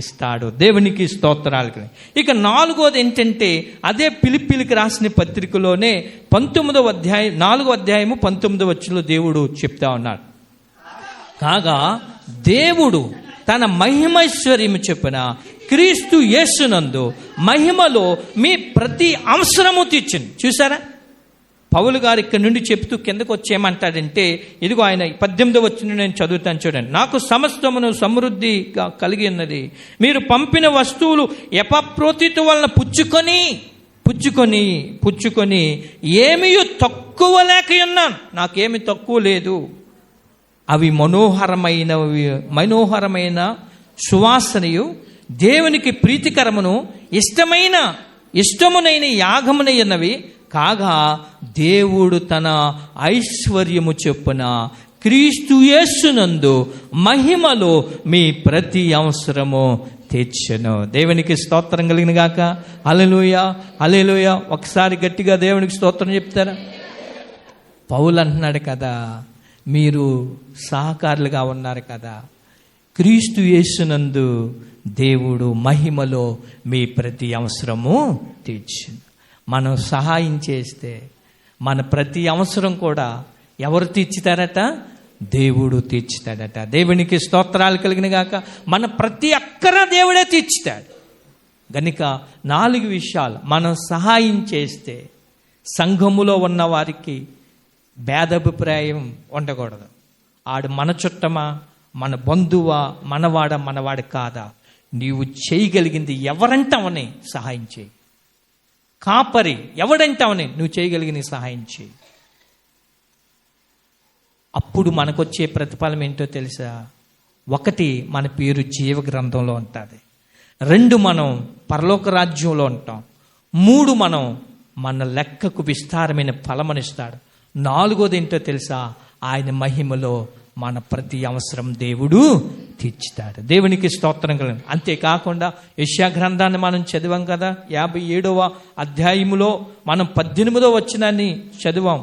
ఇస్తాడు. దేవునికి స్తోత్రాలు. ఇక నాలుగోది ఏంటంటే, అదే ఫిలిప్పీయులకు రాసిన పత్రికలోనే 19వ అధ్యాయం 4వ అధ్యాయము 19వ వచనంలో దేవుడు చెప్తా ఉన్నాడు, కాగా దేవుడు తన మహిమైశ్వర్యము చొప్పున క్రీస్తు యేసునందు మహిమలో మీ ప్రతి అవసరము తీర్చింది. చూసారా? పౌలు గారు ఇక్కడ నుండి చెప్తూ కిందకు వచ్చేయమంటాడంటే, ఇదిగో ఆయన 18వ వచనం నేను చదువుతాను చూడండి. నాకు సమస్తమును సమృద్ధిగా కలిగి ఉన్నది, మీరు పంపిన వస్తువులు ఎపఫ్రోదితు వలన పుచ్చుకొని ఏమీ తక్కువ లేక ఉన్నాను. నాకేమి తక్కువ లేదు. అవి మనోహరమైన సువాసనయు దేవునికి ప్రీతికరమును ఇష్టమునైన యాగమునైనవి కాగా, దేవుడు తన ఐశ్వర్యము చొప్పున క్రీస్తు యేసునందు మహిమలో మీ ప్రతి అవసరము తీర్చెను. దేవునికి స్తోత్రం కలిగిన గాక. హల్లెలూయా, హల్లెలూయా. ఒకసారి గట్టిగా దేవునికి స్తోత్రం చెప్తారా? పౌలు అంటున్నాడు కదా, మీరు సహకారులుగా ఉన్నారు కదా, క్రీస్తు యేసునందు దేవుడు మహిమలో మీ ప్రతి అవసరము తీర్చును. మనం సహాయం చేస్తే మన ప్రతి అవసరం కూడా ఎవరు తీర్చుతారట? దేవుడు తీర్చుతాడట. దేవునికి స్తోత్రాలు కలిగిన గాక. మన ప్రతి అక్కర దేవుడే తీర్చుతాడు. గనుక 4 విషయాలు మనం సహాయం చేస్తే సంఘములో ఉన్న వారికి భేదాభిప్రాయం ఉండకూడదు. ఆడు మన చుట్టమా, మన బంధువా, మనవాడు కాదా, నీవు చేయగలిగింది ఎవరంటావని సహాయం చేయి. కాపరి ఎవడంటావని నువ్వు చేయగలిగిన సహాయం చేయి. అప్పుడు మనకొచ్చే ప్రతిఫలం ఏంటో తెలుసా? 1, మన పేరు జీవ గ్రంథంలో ఉంటుంది. 2, మనం పరలోక రాజ్యంలో ఉంటాం. 3, మన లెక్కకు విస్తారమైన ఫలమనిస్తాడు. 4వది ఏంటో తెలుసా? ఆయన మహిమలో మన ప్రతి అవసరం దేవుడు తీర్చుతాడు. దేవునికి స్తోత్రం కలుగును. అంతేకాకుండా యెషయా గ్రంథాన్ని మనం చదివాం కదా, 57వ అధ్యాయములో మనం 18వ వచనాన్ని చదివాం.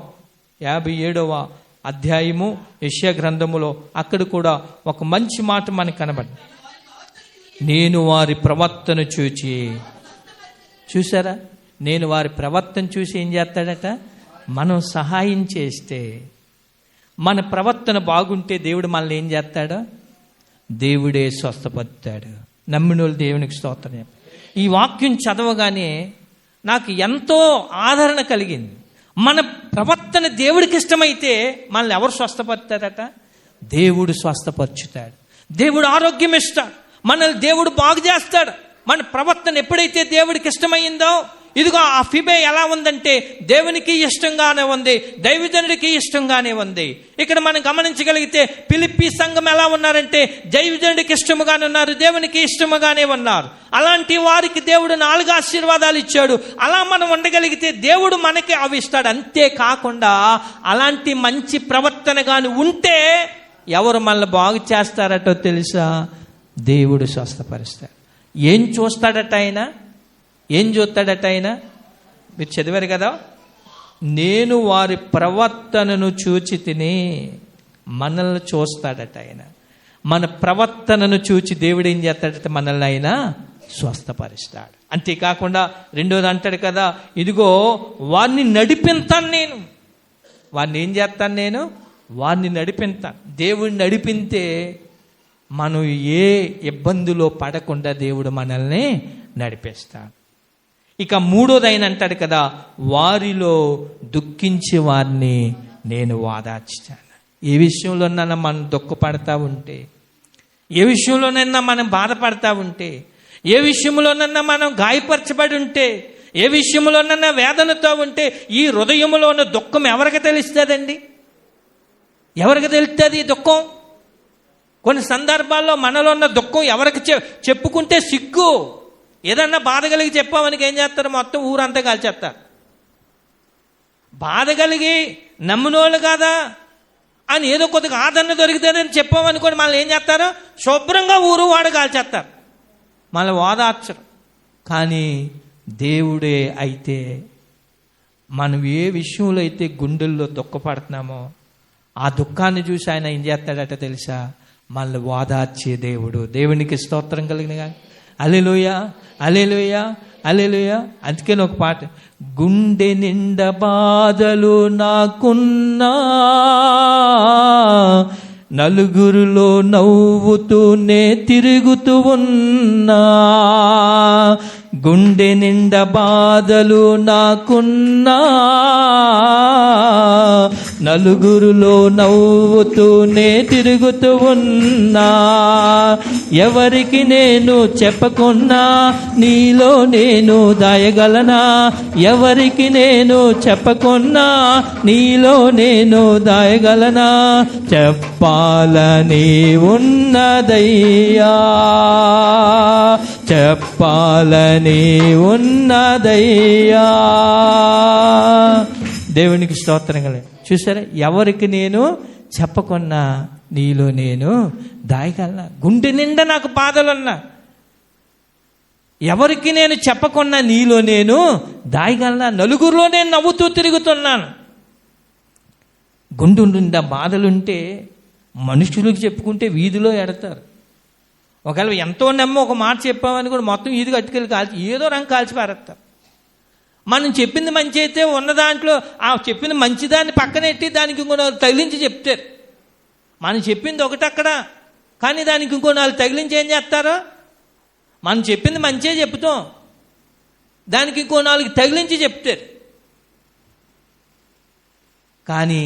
57వ అధ్యాయము యెషయా గ్రంథములో అక్కడ కూడా ఒక మంచి మాట మనకు కనబడింది. నేను వారి ప్రవర్తన చూసారా? నేను వారి ప్రవర్తన చూసి ఏం చేస్తాడట? మనం సహాయం చేస్తే, మన ప్రవర్తన బాగుంటే దేవుడు మనల్ని ఏం చేస్తాడో? దేవుడే స్వస్థపరుస్తాడు. నమ్మినోళ్ళు దేవునికి స్తోత్రం. ఈ వాక్యం చదవగానే నాకు ఎంతో ఆదరణ కలిగింది. మన ప్రవర్తన దేవుడికి ఇష్టమైతే మనల్ని ఎవరు స్వస్థపరుస్తాడట? దేవుడు స్వస్థపరుచుతాడు. దేవుడు ఆరోగ్యం ఇస్తాడు. మనల్ని దేవుడు బాగు చేస్తాడు. మన ప్రవర్తన ఎప్పుడైతే దేవుడికి ఇష్టమైందో, ఇదిగో ఆ ఫిబే ఎలా ఉందంటే దేవునికి ఇష్టంగానే ఉంది, దైవజనుడికి ఇష్టంగానే ఉంది. ఇక్కడ మనం గమనించగలిగితే ఫిలిప్పీ సంఘం ఎలా ఉన్నారంటే దైవజనుడికి ఇష్టముగానే ఉన్నారు, దేవునికి ఇష్టముగానే ఉన్నారు. అలాంటి వారికి దేవుడు 4 ఆశీర్వాదాలు ఇచ్చాడు. అలా మనం ఉండగలిగితే దేవుడు మనకి అవి ఇస్తాడు. అంతేకాకుండా అలాంటి మంచి ప్రవర్తన గాని ఉంటే ఎవరు మనల్ని బాగు చేస్తారటో తెలుసా? దేవుడు స్వస్థపరుస్తాడు. ఏం చూస్తాడట ఆయన? ఏం చూస్తాడట ఆయన? మీరు చదివారు కదా, నేను వారి ప్రవర్తనను చూచి తిని. మనల్ని చూస్తాడట ఆయన. మన ప్రవర్తనను చూచి దేవుడు ఏం చేస్తాడట? మనల్ని ఆయన స్వస్థపరుస్తాడు. అంతేకాకుండా 2వది అంటాడు కదా, ఇదిగో వారిని నడిపిస్తాను నేను. వారిని ఏం చేస్తాను నేను? వారిని నడిపిస్తాను. దేవుడిని నడిపితే మనం ఏ ఇబ్బందులో పడకుండా దేవుడు మనల్ని నడిపిస్తాడు. ఇక 3వది ఆయన అంటాడు కదా, వారిలో దుఃఖించే వారిని నేను ఓదార్చుతాను. ఏ విషయంలోనైనా మనం దుఃఖపడతా ఉంటే, ఏ విషయంలోనైనా మనం బాధపడతా ఉంటే, ఏ విషయంలోనైనా మనం గాయపరచబడి ఉంటే, ఏ విషయంలోనైనా వేదనతో ఉంటే, ఈ హృదయంలో ఉన్న దుఃఖం ఎవరికి తెలుస్తుందండి? ఎవరికి తెలుస్తుంది ఈ దుఃఖం? కొన్ని సందర్భాల్లో మనలో ఉన్న దుఃఖం ఎవరికి చెప్పుకుంటే సిగ్గు. ఏదన్నా బాధ కలిగి చెప్పామనికి ఏం చేస్తారు? మొత్తం ఊరంతా కాల్చేస్తారు. బాధ కలిగి నమ్మినోళ్ళు కాదా అని ఏదో కొద్దిగా ఆదరణ దొరికితేనని చెప్పామనుకోండి, మళ్ళీ ఏం చేస్తారు? శుభ్రంగా ఊరు వాడు కాల్చేస్తారు, మళ్ళీ ఓదార్చరు. కానీ దేవుడే అయితే మనం ఏ విషయంలో అయితే గుండెల్లో దుఃఖపడుతున్నామో ఆ దుఃఖాన్ని చూసి ఆయన ఏం చేస్తాడట తెలుసా? మనల్ని ఓదార్చే దేవుడు. దేవునికి స్తోత్రం కలిగిన. హల్లెలూయా, హల్లెలూయా, హల్లెలూయా. అందుకని ఒక పాట, గుండె నిండా బాధలు నాకున్నా నలుగురిలో నవ్వుతూనే తిరుగుతూ ఉన్నా, గుండె నిండా బాధలు నాకున్నా, నలుగురిలో నవ్వుతూనే తిరుగుతూ ఉన్నా, ఎవరికి నేను చెప్పకున్నా నీలో నేను దాయగలనా, ఎవరికి నేను చెప్పకున్నా నీలో నేను దాయగలనా, చెప్పాలని ఉన్నదయ్యా, చెప్పాలని ఉన్నదయ్యా. దేవునికి స్తోత్రం కలండి. చూసారా, ఎవరికి నేను చెప్పకున్నా నీలో నేను దాయగలనా, గుండె నిండా నాకు బాధలున్నా, ఎవరికి నేను చెప్పకున్నా నీలో నేను దాయగలనా, నలుగురిలో నేను నవ్వుతూ తిరుగుతున్నాను. గుండె నిండా బాధలుంటే మనుషులకు చెప్పుకుంటే వీధిలో ఎడతారు. ఒకవేళ ఎంతో నమ్మి ఒక మాట చెప్పామని కూడా మొత్తం ఈది కట్టుకెళ్ళి కాల్చి ఏదో రంగు కాల్చి పారేస్తారు. మనం చెప్పింది మంచి అయితే ఉన్న దాంట్లో ఆ చెప్పింది మంచిదాన్ని పక్కనెట్టి దానికి ఇంకో నాలుగు తగిలించి చెప్తారు. మనం చెప్పింది ఒకటి అక్కడ, కానీ దానికి ఇంకో నాలుగు తగిలించి ఏం చేస్తారో, మనం చెప్పింది మంచిగా చెప్తాం, దానికి ఇంకో నాలుగు తగిలించి చెప్తారు. కానీ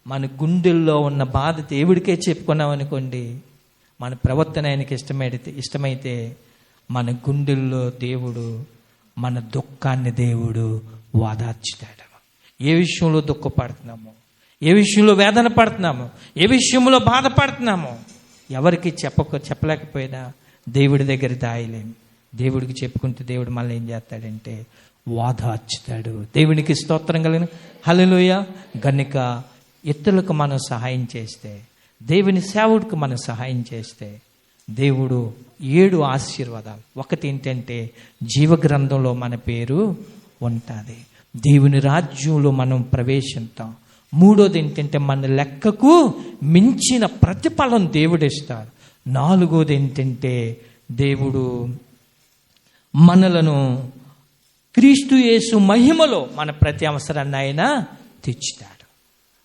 మన గుండెల్లో ఉన్న బాధ దేవుడికే చెప్పుకున్నాం అనుకోండి, మన ప్రవర్తన ఆయనకి ఇష్టమైతే మన గుండెల్లో దేవుడు మన దుఃఖాన్ని దేవుడు వాదార్చుతాడు. ఏ విషయంలో దుఃఖపడుతున్నామో, ఏ విషయంలో వేదన పడుతున్నామో, ఏ విషయంలో బాధపడుతున్నామో ఎవరికి చెప్పలేకపోయినా దేవుడి దగ్గర దాయలేము. దేవుడికి చెప్పుకుంటే దేవుడు మళ్ళీ ఏం చేస్తాడంటే వాదార్చుతాడు. దేవునికి స్తోత్రం కలిగిన హల్లెలూయా. గనుక ఇతరులకు మనం సహాయం చేస్తే, దేవుని సేవకుడికి మనం సహాయం చేస్తే దేవుడు 7 ఆశీర్వాదాలు. ఒకటి ఏంటంటే జీవగ్రంథంలో మన పేరు ఉంటుంది, దేవుని రాజ్యంలో మనం ప్రవేశిస్తాం. మూడోది ఏంటంటే మన లెక్కకు మించిన ప్రతిఫలం దేవుడు ఇస్తాడు. నాలుగోది ఏంటంటే దేవుడు మనలను క్రీస్తు యేసు మహిమలో మన ప్రతి అవసరాన్ని ఆయన తెచ్చుతాడు.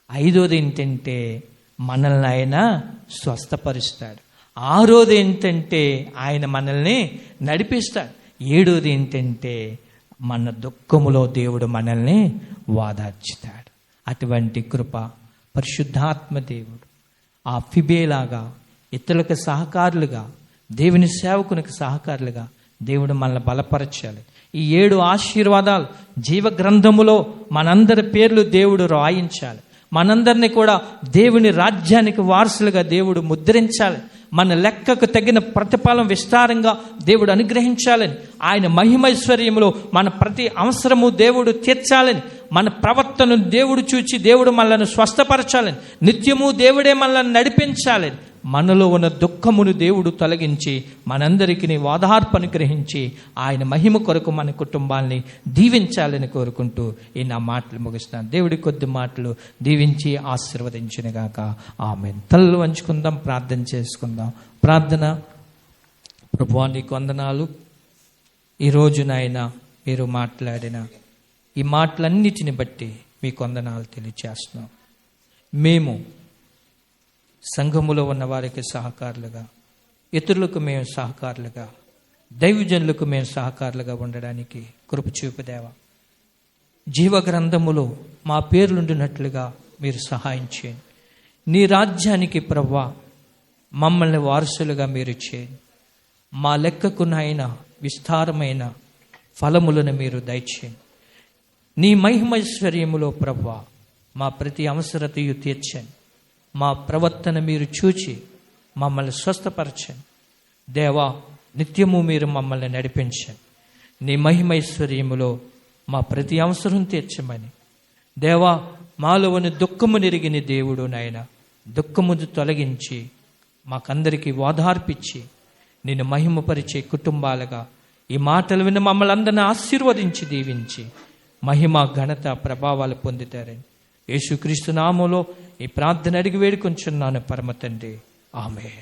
ఐదోది ఏంటంటే మనల్ని ఆయన స్వస్థపరుస్తాడు. ఆరోది ఏంటంటే ఆయన మనల్ని నడిపిస్తాడు. ఏడోది ఏంటంటే మన దుఃఖములో దేవుడు మనల్ని వాదార్చుతాడు. అటువంటి కృప పరిశుద్ధాత్మ దేవుడు ఆ ఫిబేలాగా ఇతరులకు సహకారులుగా, దేవుని సేవకునికి సహకారులుగా దేవుడు మనల్ని బలపరచాలి. ఈ 7 ఆశీర్వాదాలు జీవగ్రంథములో మనందరి పేర్లు దేవుడు రాయించాలి. మనందరినీ కూడా దేవుని రాజ్యానికి వారసులుగా దేవుడు ముద్రించాలి. మన లెక్కకు తగిన ప్రతిఫలం విస్తారంగా దేవుడు అనుగ్రహించాలని, ఆయన మహిమైశ్వర్యములో మన ప్రతి అవసరము దేవుడు తీర్చాలని, మన ప్రవర్తనను దేవుడు చూచి దేవుడు మనల్ని స్వస్థపరచాలని, నిత్యము దేవుడే మనల్ని నడిపించాలని, మనలో ఉన్న దుఃఖమును దేవుడు తొలగించి మనందరికీ ఓదార్పు అనుగ్రహించి ఆయన మహిమ కొరకు మన కుటుంబాన్ని దీవించాలని కోరుకుంటూ ఈ నా మాటలు ముగిస్తున్నాను. దేవుడి కొద్ది మాటలు దీవించి ఆశీర్వదించునుగాక. ఆమేన్. తలలు వంచుకుందాం, ప్రార్థన చేసుకుందాం. ప్రార్థన. ప్రభువా నీకు వందనాలు. ఈరోజు నాయన మీరు మాట్లాడిన ఈ మాటలన్నిటిని బట్టి మీకు వందనాలు తెలియజేస్తున్నాం. మేము సంఘములో ఉన్న వారికి సహకారులుగా, ఇతరులకు మేము సహకారులుగా, దైవజనులకు మేము సహకారులుగా ఉండడానికి కృప చూపుదేవా. జీవగ్రంథములో మా పేర్లుండినట్లుగా మీరు సహాయం చేయండి. నీ రాజ్యానికి ప్రభువా మమ్మల్ని వారసులుగా మీరు చేయండి. మా లెక్కకు నాయన విస్తారమైన ఫలములను మీరు దయచేయండి. నీ మహిమైశ్వర్యములో ప్రభువా మా ప్రతి అవసరతయు తీర్చండి. మా ప్రవర్తన మీరు చూచి మమ్మల్ని స్వస్థపరచండి. దేవా నిత్యము మీరు మమ్మల్ని నడిపించండి. నీ మహిమైశ్వర్యములో మా ప్రతి అవసరం తీర్చమని దేవా, మాలో ఉన్న దుఃఖము నెరిగిన దేవుడు నాయన దుఃఖము తొలగించి మాకందరికీ ఓదార్పిచ్చి నిన్ను మహిమపరిచే కుటుంబాలుగా ఈ మాటలు విని మమ్మల్ని అందరినీ ఆశీర్వదించి దీవించి మహిమ ఘనత ప్రభావాలు పొందుతారని యేసుక్రీస్తు నామములో ఈ ప్రార్థన అడిగి వేడుకొంచున్నాను పరమ తండ్రి. ఆమేన్.